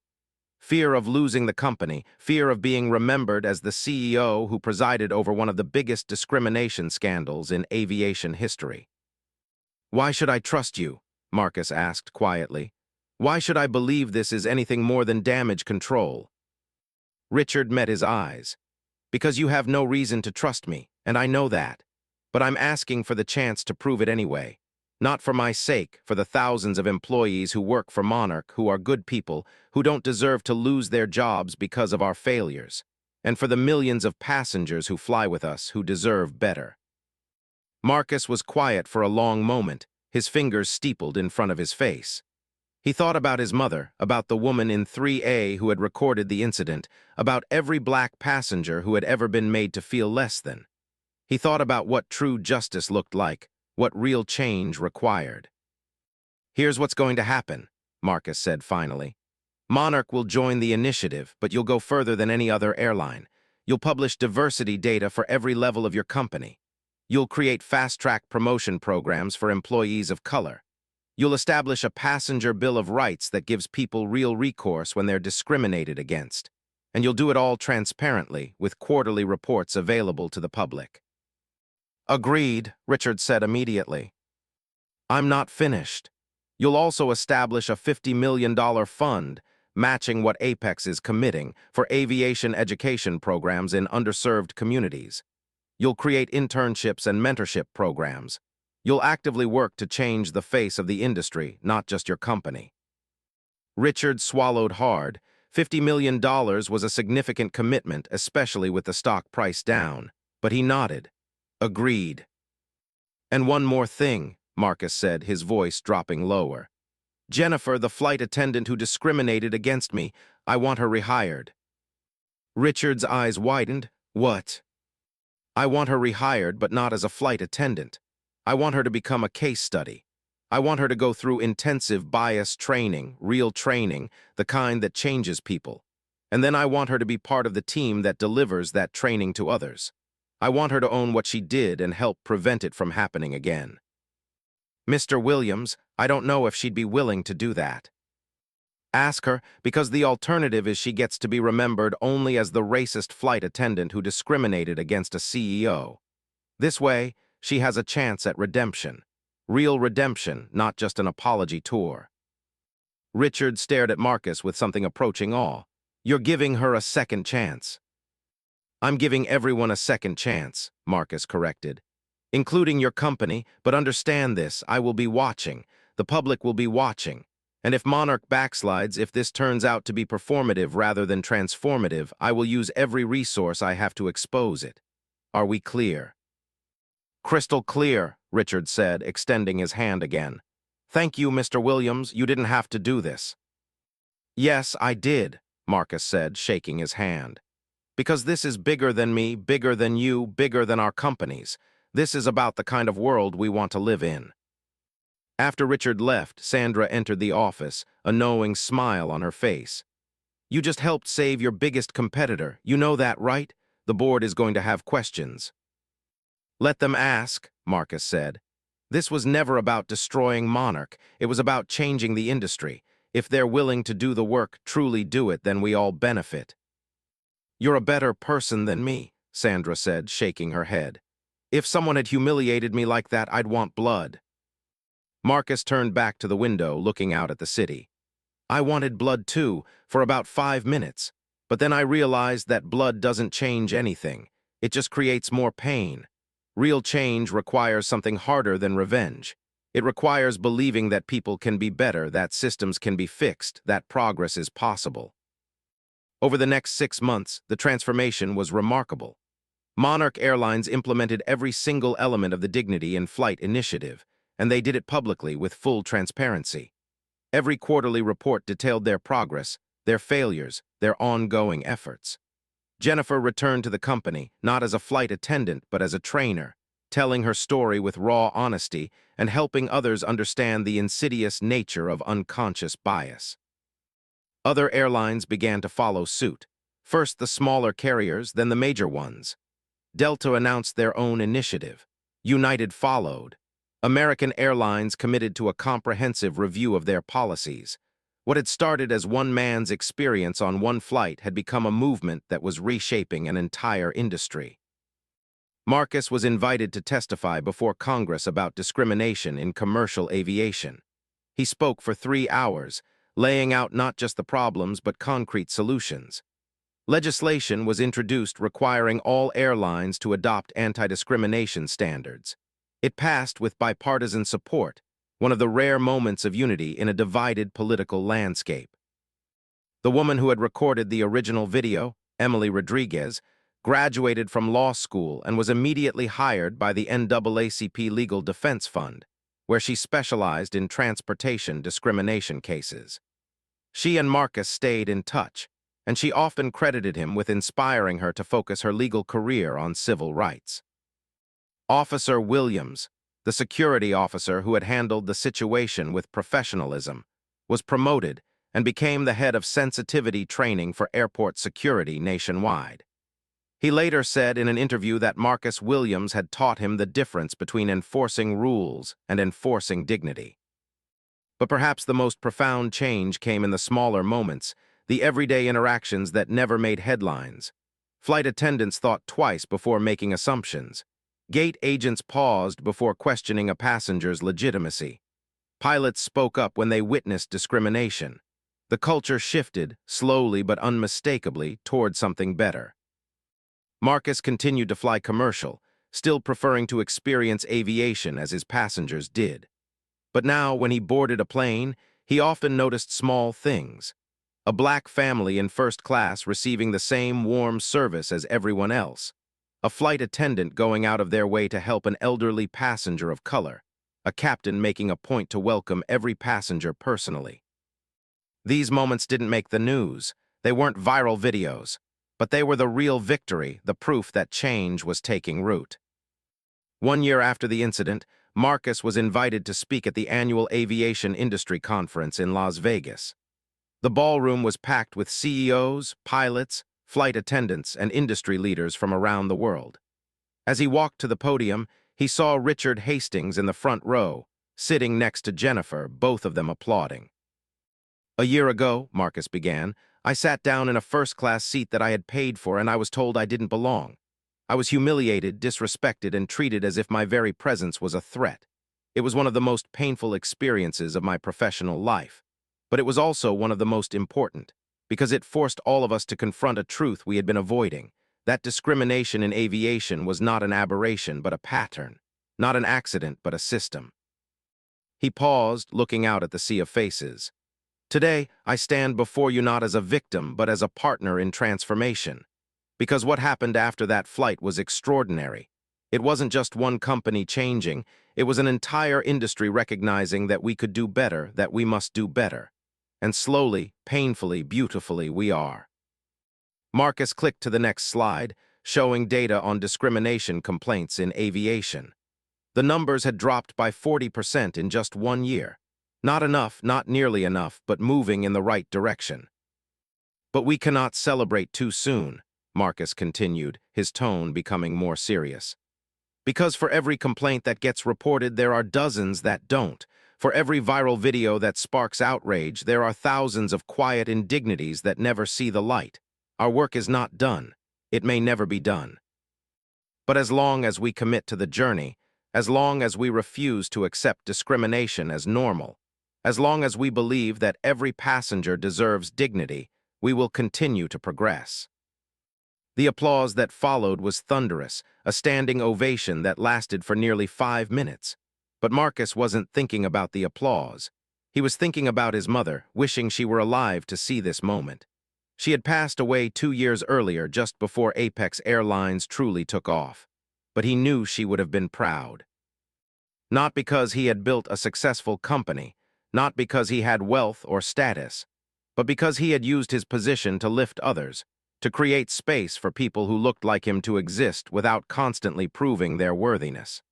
Fear of losing the company, fear of being remembered as the CEO who presided over one of the biggest discrimination scandals in aviation history. Why should I trust you? Marcus asked quietly. Why should I believe this is anything more than damage control? Richard met his eyes. Because you have no reason to trust me, and I know that. But I'm asking for the chance to prove it anyway. Not for my sake, for the thousands of employees who work for Monarch, who are good people, who don't deserve to lose their jobs because of our failures, and for the millions of passengers who fly with us who deserve better. Marcus was quiet for a long moment, his fingers steepled in front of his face. He thought about his mother, about the woman in 3A who had recorded the incident, about every black passenger who had ever been made to feel less than. He thought about what true justice looked like, what real change required. Here's what's going to happen, Marcus said finally. Monarch will join the initiative, but you'll go further than any other airline. You'll publish diversity data for every level of your company. You'll create fast-track promotion programs for employees of color. You'll establish a passenger bill of rights that gives people real recourse when they're discriminated against. And you'll do it all transparently, with quarterly reports available to the public. Agreed, Richard said immediately. I'm not finished. You'll also establish a $50 million fund, matching what Apex is committing, for aviation education programs in underserved communities. You'll create internships and mentorship programs. You'll actively work to change the face of the industry, not just your company. Richard swallowed hard. $50 million was a significant commitment, especially with the stock price down, but he nodded. Agreed. And one more thing, Marcus said, his voice dropping lower. Jennifer, the flight attendant who discriminated against me, I want her rehired. Richard's eyes widened. What? I want her rehired, but not as a flight attendant. I want her to become a case study. I want her to go through intensive bias training, real training, the kind that changes people. And then I want her to be part of the team that delivers that training to others. I want her to own what she did and help prevent it from happening again. Mr. Williams, I don't know if she'd be willing to do that. Ask her, because the alternative is she gets to be remembered only as the racist flight attendant who discriminated against a CEO. This way, she has a chance at redemption. Real redemption, not just an apology tour. Richard stared at Marcus with something approaching awe. You're giving her a second chance. I'm giving everyone a second chance, Marcus corrected. Including your company, but understand this, I will be watching. The public will be watching. And if Monarch backslides, if this turns out to be performative rather than transformative, I will use every resource I have to expose it. Are we clear? Crystal clear, Richard said, extending his hand again. Thank you, Mr. Williams, you didn't have to do this. Yes, I did, Marcus said, shaking his hand. Because this is bigger than me, bigger than you, bigger than our companies. This is about the kind of world we want to live in. After Richard left, Sandra entered the office, a knowing smile on her face. You just helped save your biggest competitor. You know that, right? The board is going to have questions. Let them ask, Marcus said. This was never about destroying Monarch. It was about changing the industry. If they're willing to do the work, truly do it, then we all benefit. You're a better person than me, Sandra said, shaking her head. If someone had humiliated me like that, I'd want blood. Marcus turned back to the window, looking out at the city. I wanted blood too, for about 5 minutes. But then I realized that blood doesn't change anything. It just creates more pain. Real change requires something harder than revenge. It requires believing that people can be better, that systems can be fixed, that progress is possible. Over the next 6 months, the transformation was remarkable. Monarch Airlines implemented every single element of the Dignity in Flight initiative, and they did it publicly with full transparency. Every quarterly report detailed their progress, their failures, their ongoing efforts. Jennifer returned to the company, not as a flight attendant, but as a trainer, telling her story with raw honesty and helping others understand the insidious nature of unconscious bias. Other airlines began to follow suit. First the smaller carriers, then the major ones. Delta announced their own initiative. United followed. American Airlines committed to a comprehensive review of their policies. What had started as one man's experience on one flight had become a movement that was reshaping an entire industry. Marcus was invited to testify before Congress about discrimination in commercial aviation. He spoke for 3 hours, laying out not just the problems but concrete solutions. Legislation was introduced requiring all airlines to adopt anti-discrimination standards. It passed with bipartisan support, one of the rare moments of unity in a divided political landscape. The woman who had recorded the original video, Emily Rodriguez, graduated from law school and was immediately hired by the NAACP Legal Defense Fund, where she specialized in transportation discrimination cases. She and Marcus stayed in touch, and she often credited him with inspiring her to focus her legal career on civil rights. Officer Williams, the security officer who had handled the situation with professionalism, was promoted and became the head of sensitivity training for airport security nationwide. He later said in an interview that Marcus Williams had taught him the difference between enforcing rules and enforcing dignity. But perhaps the most profound change came in the smaller moments, the everyday interactions that never made headlines. Flight attendants thought twice before making assumptions. Gate agents paused before questioning a passenger's legitimacy. Pilots spoke up when they witnessed discrimination. The culture shifted, slowly but unmistakably, toward something better. Marcus continued to fly commercial, still preferring to experience aviation as his passengers did. But now, when he boarded a plane, he often noticed small things. A black family in first class receiving the same warm service as everyone else. A flight attendant going out of their way to help an elderly passenger of color. A captain making a point to welcome every passenger personally. These moments didn't make the news. They weren't viral videos. But they were the real victory, the proof that change was taking root. 1 year after the incident, Marcus was invited to speak at the annual Aviation Industry Conference in Las Vegas. The ballroom was packed with CEOs, pilots, flight attendants, and industry leaders from around the world. As he walked to the podium, he saw Richard Hastings in the front row, sitting next to Jennifer, both of them applauding. "A year ago," Marcus began, "I sat down in a first-class seat that I had paid for and I was told I didn't belong. I was humiliated, disrespected, and treated as if my very presence was a threat. It was one of the most painful experiences of my professional life. But it was also one of the most important, because it forced all of us to confront a truth we had been avoiding. That discrimination in aviation was not an aberration, but a pattern. Not an accident, but a system." He paused, looking out at the sea of faces. "Today, I stand before you not as a victim, but as a partner in transformation. Because what happened after that flight was extraordinary. It wasn't just one company changing, it was an entire industry recognizing that we could do better, that we must do better. And slowly, painfully, beautifully, we are." Marcus clicked to the next slide, showing data on discrimination complaints in aviation. The numbers had dropped by 40% in just 1 year. Not enough, not nearly enough, but moving in the right direction. "But we cannot celebrate too soon," Marcus continued, his tone becoming more serious. "Because for every complaint that gets reported, there are dozens that don't. For every viral video that sparks outrage, there are thousands of quiet indignities that never see the light. Our work is not done. It may never be done. But as long as we commit to the journey, as long as we refuse to accept discrimination as normal, as long as we believe that every passenger deserves dignity, we will continue to progress." The applause that followed was thunderous, a standing ovation that lasted for nearly 5 minutes. But Marcus wasn't thinking about the applause. He was thinking about his mother, wishing she were alive to see this moment. She had passed away 2 years earlier, just before Apex Airlines truly took off. But he knew she would have been proud. Not because he had built a successful company, not because he had wealth or status, but because he had used his position to lift others, to create space for people who looked like him to exist without constantly proving their worthiness.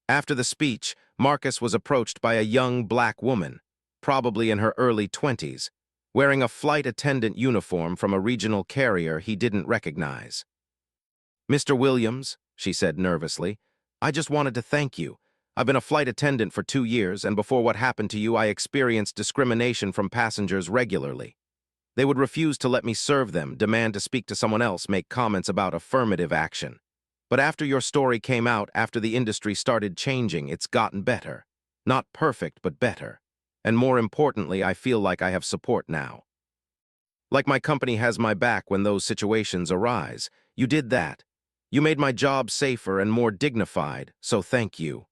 After the speech, Marcus was approached by a young black woman, probably in her early 20s, wearing a flight attendant uniform from a regional carrier he didn't recognize. "Mr. Williams," she said nervously, "I just wanted to thank you. I've been a flight attendant for 2 years, and before what happened to you, I experienced discrimination from passengers regularly. They would refuse to let me serve them, demand to speak to someone else, make comments about affirmative action. But after your story came out, after the industry started changing, it's gotten better. Not perfect, but better. And more importantly, I feel like I have support now. Like my company has my back when those situations arise. You did that. You made my job safer and more dignified, so thank you."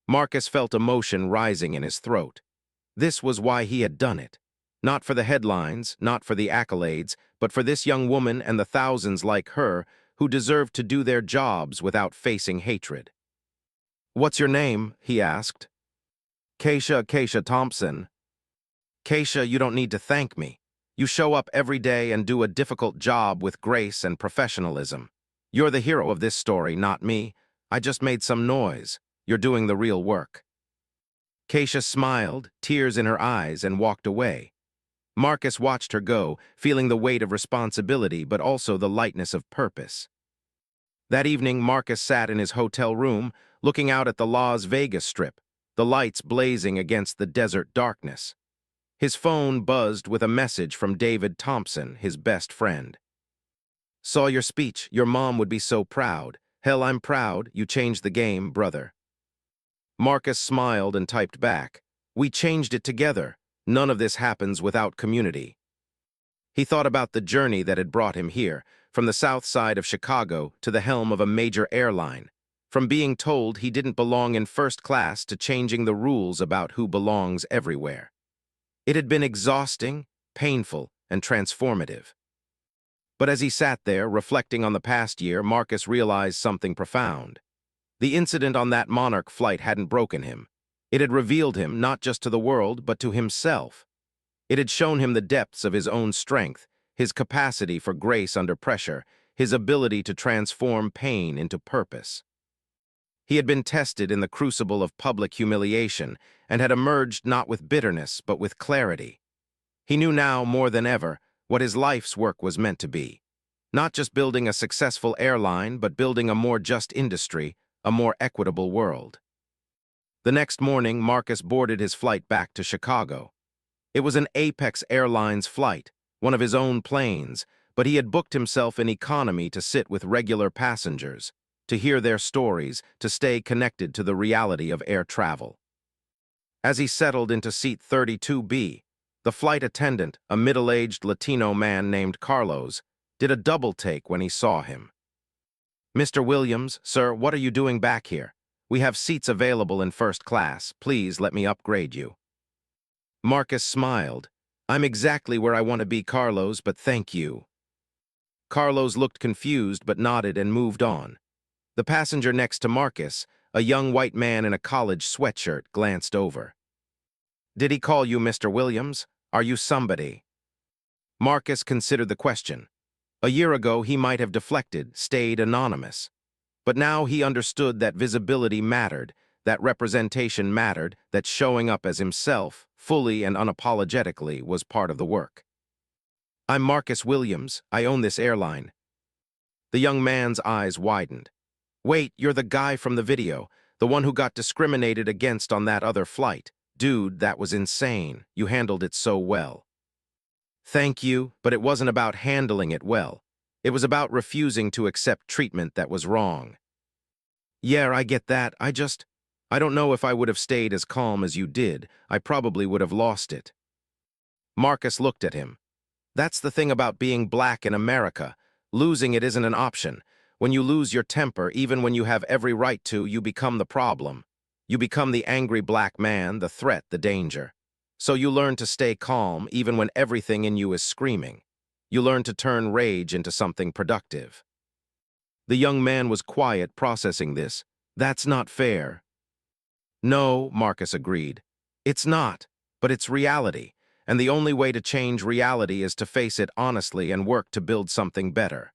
Marcus felt emotion rising in his throat. This was why he had done it. Not for the headlines, not for the accolades, but for this young woman and the thousands like her who deserved to do their jobs without facing hatred. "What's your name?" he asked. Keisha Thompson." "Keisha, you don't need to thank me. You show up every day and do a difficult job with grace and professionalism. You're the hero of this story, not me. I just made some noise. You're doing the real work." Keisha smiled, tears in her eyes, and walked away. Marcus watched her go, feeling the weight of responsibility but also the lightness of purpose. That evening, Marcus sat in his hotel room, looking out at the Las Vegas Strip, the lights blazing against the desert darkness. His phone buzzed with a message from David Thompson, his best friend. "Saw your speech. Your mom would be so proud. Hell, I'm proud. You changed the game, brother." Marcus smiled and typed back, "We changed it together. None of this happens without community." He thought about the journey that had brought him here, from the south side of Chicago to the helm of a major airline, from being told he didn't belong in first class to changing the rules about who belongs everywhere. It had been exhausting, painful, and transformative. But as he sat there, reflecting on the past year, Marcus realized something profound. The incident on that Monarch flight hadn't broken him. It had revealed him not just to the world, but to himself. It had shown him the depths of his own strength, his capacity for grace under pressure, his ability to transform pain into purpose. He had been tested in the crucible of public humiliation and had emerged not with bitterness but with clarity. He knew now more than ever what his life's work was meant to be. Not just building a successful airline, but building a more just industry, a more equitable world. The next morning, Marcus boarded his flight back to Chicago. It was an Apex Airlines flight, one of his own planes, but he had booked himself in economy to sit with regular passengers, to hear their stories, to stay connected to the reality of air travel. As he settled into seat 32B, the flight attendant, a middle-aged Latino man named Carlos, did a double-take when he saw him. "Mr. Williams, sir, what are you doing back here? We have seats available in first class. Please let me upgrade you." Marcus smiled. "I'm exactly where I want to be, Carlos, but thank you." Carlos looked confused but nodded and moved on. The passenger next to Marcus, a young white man in a college sweatshirt, glanced over. "Did he call you Mr. Williams? Are you somebody?" Marcus considered the question. A year ago, he might have deflected, stayed anonymous. But now he understood that visibility mattered, that representation mattered, that showing up as himself, fully and unapologetically, was part of the work. "I'm Marcus Williams. I own this airline." The young man's eyes widened. "Wait, you're the guy from the video, the one who got discriminated against on that other flight. Dude, that was insane. You handled it so well." "Thank you, but it wasn't about handling it well. It was about refusing to accept treatment that was wrong." "Yeah, I get that. I don't know if I would have stayed as calm as you did. I probably would have lost it." Marcus looked at him. "That's the thing about being black in America. Losing it isn't an option. When you lose your temper, even when you have every right to, you become the problem. You become the angry black man, the threat, the danger. So you learn to stay calm even when everything in you is screaming. You learn to turn rage into something productive." The young man was quiet, processing this. "That's not fair." "No," Marcus agreed. "It's not, but it's reality, and the only way to change reality is to face it honestly and work to build something better."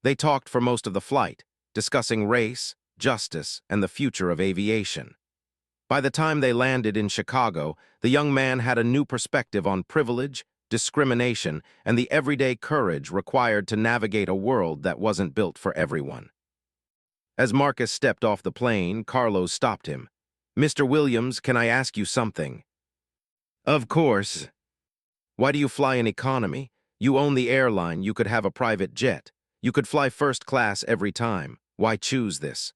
They talked for most of the flight, discussing race, justice, and the future of aviation. By the time they landed in Chicago, the young man had a new perspective on privilege, discrimination, and the everyday courage required to navigate a world that wasn't built for everyone. As Marcus stepped off the plane, Carlos stopped him. "Mr. Williams, can I ask you something?" "Of course." "Why do you fly in economy? You own the airline, you could have a private jet. You could fly first class every time. Why choose this?"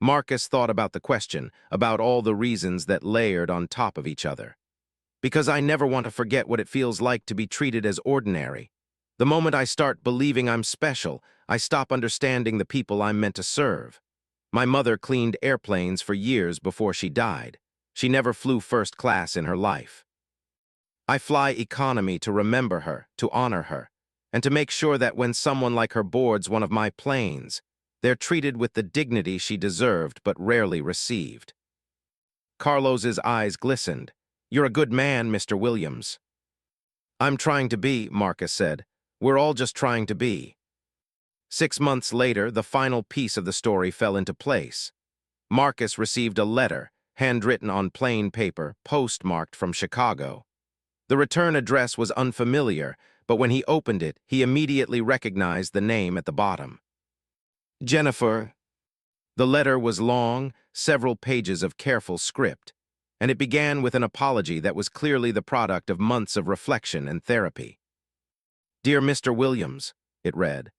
Marcus thought about the question, about all the reasons that layered on top of each other. "Because I never want to forget what it feels like to be treated as ordinary. The moment I start believing I'm special, I stop understanding the people I'm meant to serve. My mother cleaned airplanes for years before she died. She never flew first class in her life. I fly economy to remember her, to honor her, and to make sure that when someone like her boards one of my planes, they're treated with the dignity she deserved but rarely received." Carlos's eyes glistened. "You're a good man, Mr. Williams." "I'm trying to be," Marcus said. "We're all just trying to be." 6 months later, the final piece of the story fell into place. Marcus received a letter, handwritten on plain paper, postmarked from Chicago. The return address was unfamiliar, but when he opened it, he immediately recognized the name at the bottom. "Jennifer." The letter was long, several pages of careful script, and it began with an apology that was clearly the product of months of reflection and therapy. "Dear Mr. Williams," it read,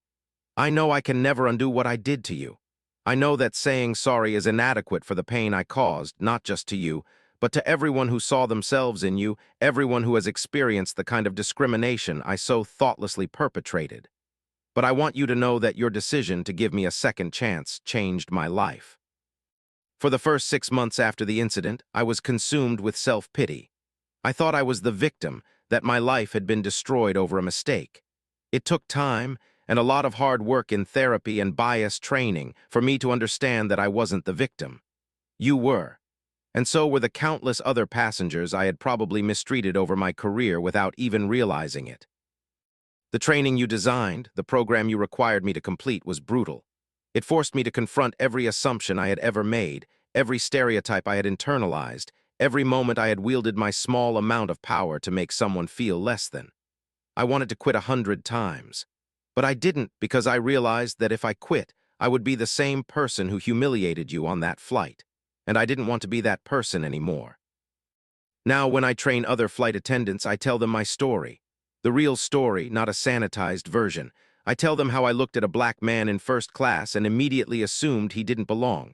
"I know I can never undo what I did to you. I know that saying sorry is inadequate for the pain I caused, not just to you, but to everyone who saw themselves in you, everyone who has experienced the kind of discrimination I so thoughtlessly perpetrated. But I want you to know that your decision to give me a second chance changed my life." For the first 6 months after the incident, I was consumed with self-pity. I thought I was the victim, that my life had been destroyed over a mistake. It took time and a lot of hard work in therapy and bias training for me to understand that I wasn't the victim. You were. And so were the countless other passengers I had probably mistreated over my career without even realizing it. The training you designed, the program you required me to complete, was brutal. It forced me to confront every assumption I had ever made, every stereotype I had internalized, every moment I had wielded my small amount of power to make someone feel less than. I wanted to quit 100 times. But I didn't because I realized that if I quit, I would be the same person who humiliated you on that flight. And I didn't want to be that person anymore. Now, when I train other flight attendants, I tell them my story. The real story, not a sanitized version. I tell them how I looked at a black man in first class and immediately assumed he didn't belong.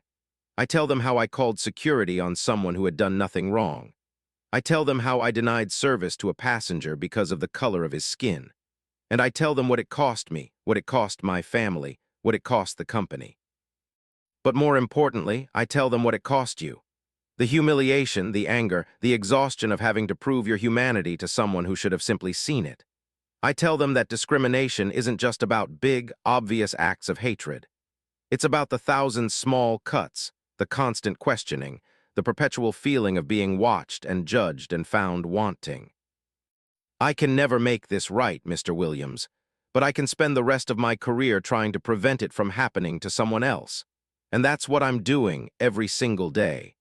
I tell them how I called security on someone who had done nothing wrong. I tell them how I denied service to a passenger because of the color of his skin. And I tell them what it cost me, what it cost my family, what it cost the company. But more importantly, I tell them what it cost you. The humiliation, the anger, the exhaustion of having to prove your humanity to someone who should have simply seen it. I tell them that discrimination isn't just about big, obvious acts of hatred. It's about the thousand small cuts, the constant questioning, the perpetual feeling of being watched and judged and found wanting. I can never make this right, Mr. Williams, but I can spend the rest of my career trying to prevent it from happening to someone else. And that's what I'm doing every single day.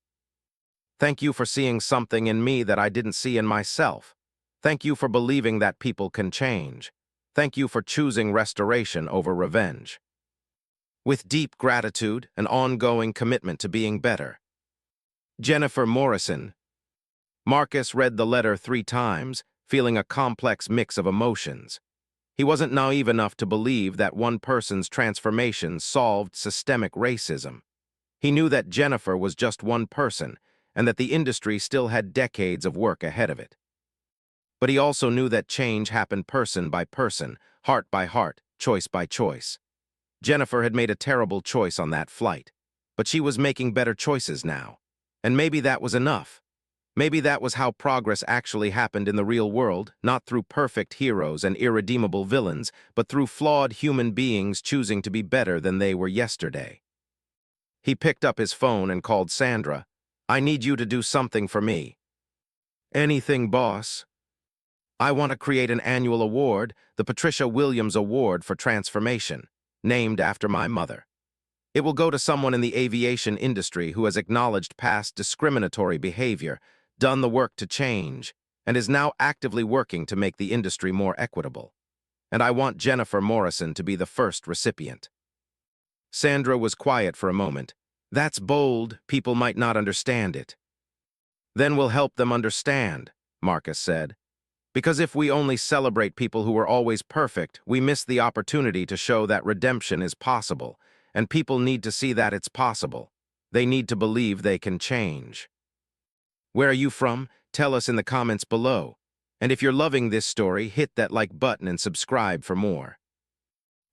Thank you for seeing something in me that I didn't see in myself. Thank you for believing that people can change. Thank you for choosing restoration over revenge. With deep gratitude and ongoing commitment to being better. Jennifer Morrison. Marcus read the letter 3 times, feeling a complex mix of emotions. He wasn't naive enough to believe that one person's transformation solved systemic racism. He knew that Jennifer was just one person, and that the industry still had decades of work ahead of it. But he also knew that change happened person by person, heart by heart, choice by choice. Jennifer had made a terrible choice on that flight, but she was making better choices now. And maybe that was enough. Maybe that was how progress actually happened in the real world, not through perfect heroes and irredeemable villains, but through flawed human beings choosing to be better than they were yesterday. He picked up his phone and called Sandra. "I need you to do something for me." "Anything, boss." "I want to create an annual award, the Patricia Williams Award for Transformation, named after my mother. It will go to someone in the aviation industry who has acknowledged past discriminatory behavior, done the work to change, and is now actively working to make the industry more equitable. And I want Jennifer Morrison to be the first recipient." Sandra was quiet for a moment. "That's bold. People might not understand it." "Then we'll help them understand," Marcus said. "Because if we only celebrate people who are always perfect, we miss the opportunity to show that redemption is possible, and people need to see that it's possible. They need to believe they can change." Where are you from? Tell us in the comments below. And if you're loving this story, hit that like button and subscribe for more.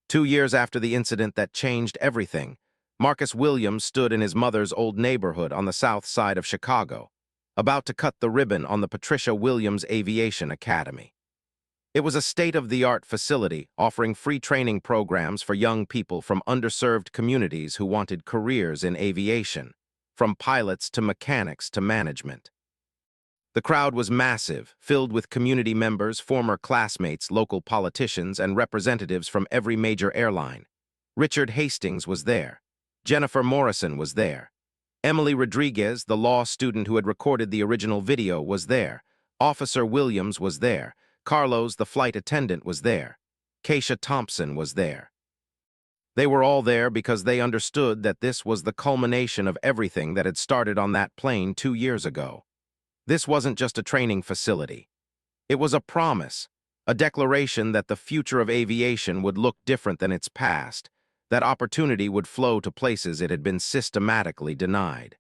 2 years after the incident that changed everything, Marcus Williams stood in his mother's old neighborhood on the south side of Chicago, about to cut the ribbon on the Patricia Williams Aviation Academy. It was a state-of-the-art facility offering free training programs for young people from underserved communities who wanted careers in aviation, from pilots to mechanics to management. The crowd was massive, filled with community members, former classmates, local politicians, and representatives from every major airline. Richard Hastings was there. Jennifer Morrison was there. Emily Rodriguez, the law student who had recorded the original video, was there. Officer Williams was there. Carlos, the flight attendant, was there. Keisha Thompson was there. They were all there because they understood that this was the culmination of everything that had started on that plane 2 years ago. This wasn't just a training facility. It was a promise, a declaration that the future of aviation would look different than its past, that opportunity would flow to places it had been systematically denied.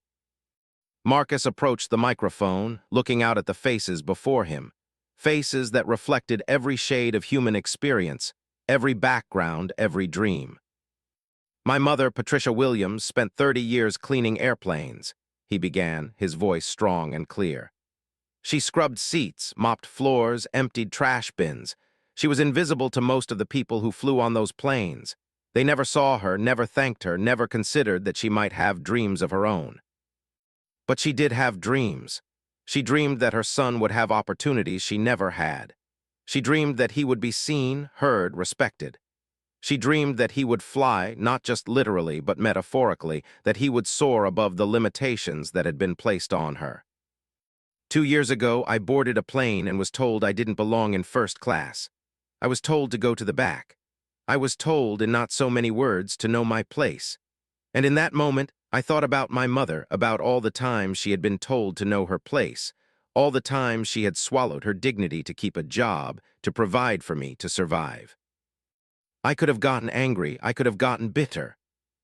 Marcus approached the microphone, looking out at the faces before him, faces that reflected every shade of human experience, every background, every dream. "My mother, Patricia Williams, spent 30 years cleaning airplanes," he began, his voice strong and clear. "She scrubbed seats, mopped floors, emptied trash bins. She was invisible to most of the people who flew on those planes. They never saw her, never thanked her, never considered that she might have dreams of her own. But she did have dreams. She dreamed that her son would have opportunities she never had. She dreamed that he would be seen, heard, respected. She dreamed that he would fly, not just literally, but metaphorically, that he would soar above the limitations that had been placed on her. 2 years ago, I boarded a plane and was told I didn't belong in first class. I was told to go to the back. I was told, in not so many words, to know my place. And in that moment, I thought about my mother, about all the times she had been told to know her place, all the times she had swallowed her dignity to keep a job, to provide for me, to survive. I could have gotten angry, I could have gotten bitter.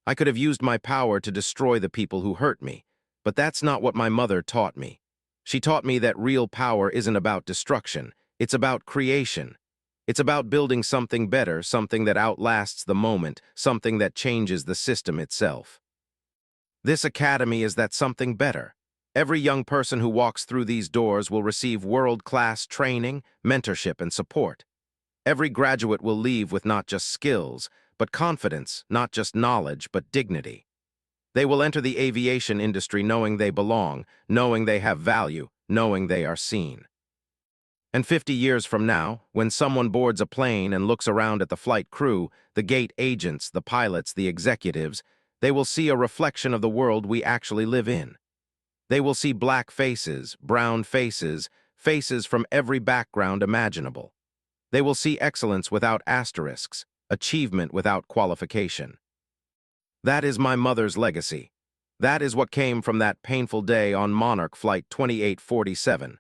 I could have used my power to destroy the people who hurt me, but that's not what my mother taught me. She taught me that real power isn't about destruction, it's about creation. It's about building something better, something that outlasts the moment, something that changes the system itself. This academy is that something better. Every young person who walks through these doors will receive world-class training, mentorship, and support. Every graduate will leave with not just skills, but confidence, not just knowledge, but dignity. They will enter the aviation industry knowing they belong, knowing they have value, knowing they are seen. And 50 years from now, when someone boards a plane and looks around at the flight crew, the gate agents, the pilots, the executives, they will see a reflection of the world we actually live in. They will see black faces, brown faces, faces from every background imaginable. They will see excellence without asterisks, achievement without qualification. That is my mother's legacy. That is what came from that painful day on Monarch Flight 2847.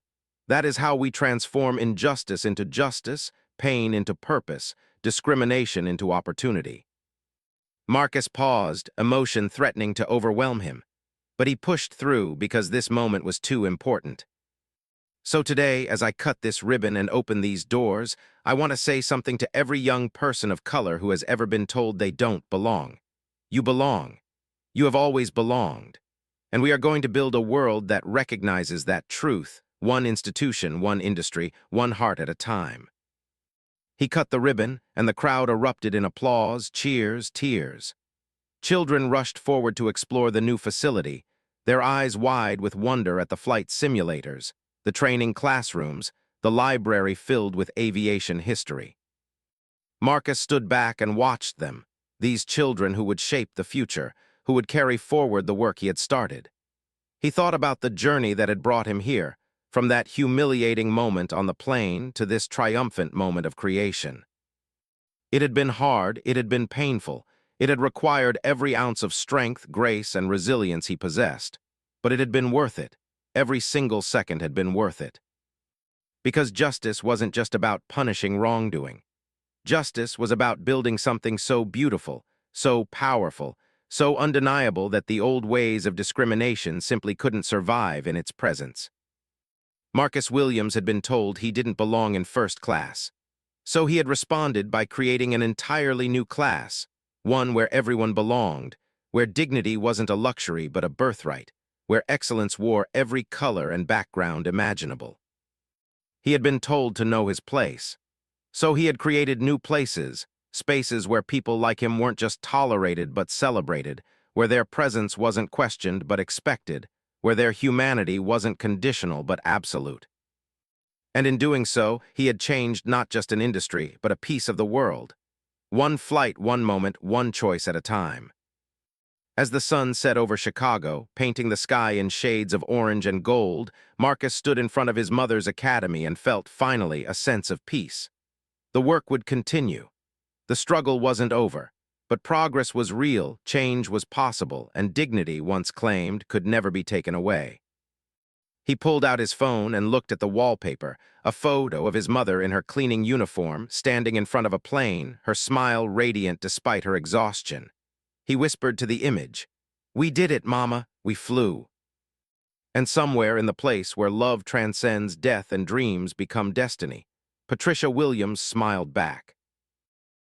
That is how we transform injustice into justice, pain into purpose, discrimination into opportunity. Marcus paused, emotion threatening to overwhelm him. But he pushed through because this moment was too important. So today, as I cut this ribbon and open these doors, I want to say something to every young person of color who has ever been told they don't belong. You belong. You have always belonged. And we are going to build a world that recognizes that truth, one institution, one industry, one heart at a time. He cut the ribbon, and the crowd erupted in applause, cheers, tears. Children rushed forward to explore the new facility, their eyes wide with wonder at the flight simulators, the training classrooms, the library filled with aviation history. Marcus stood back and watched them, these children who would shape the future, who would carry forward the work he had started. He thought about the journey that had brought him here, from that humiliating moment on the plane to this triumphant moment of creation. It had been hard, it had been painful, it had required every ounce of strength, grace, and resilience he possessed, but it had been worth it. Every single second had been worth it. Because justice wasn't just about punishing wrongdoing. Justice was about building something so beautiful, so powerful, so undeniable that the old ways of discrimination simply couldn't survive in its presence. Marcus Williams had been told he didn't belong in first class. So he had responded by creating an entirely new class, one where everyone belonged, where dignity wasn't a luxury but a birthright, where excellence wore every color and background imaginable. He had been told to know his place. So he had created new places, spaces where people like him weren't just tolerated but celebrated, where their presence wasn't questioned but expected, where their humanity wasn't conditional but absolute. And in doing so, he had changed not just an industry, but a piece of the world. One flight, one moment, one choice at a time. As the sun set over Chicago, painting the sky in shades of orange and gold, Marcus stood in front of his mother's academy and felt, finally, a sense of peace. The work would continue. The struggle wasn't over, but progress was real, change was possible, and dignity, once claimed, could never be taken away. He pulled out his phone and looked at the wallpaper, a photo of his mother in her cleaning uniform, standing in front of a plane, her smile radiant despite her exhaustion. He whispered to the image, "We did it, Mama, we flew." And somewhere in the place where love transcends death and dreams become destiny, Patricia Williams smiled back.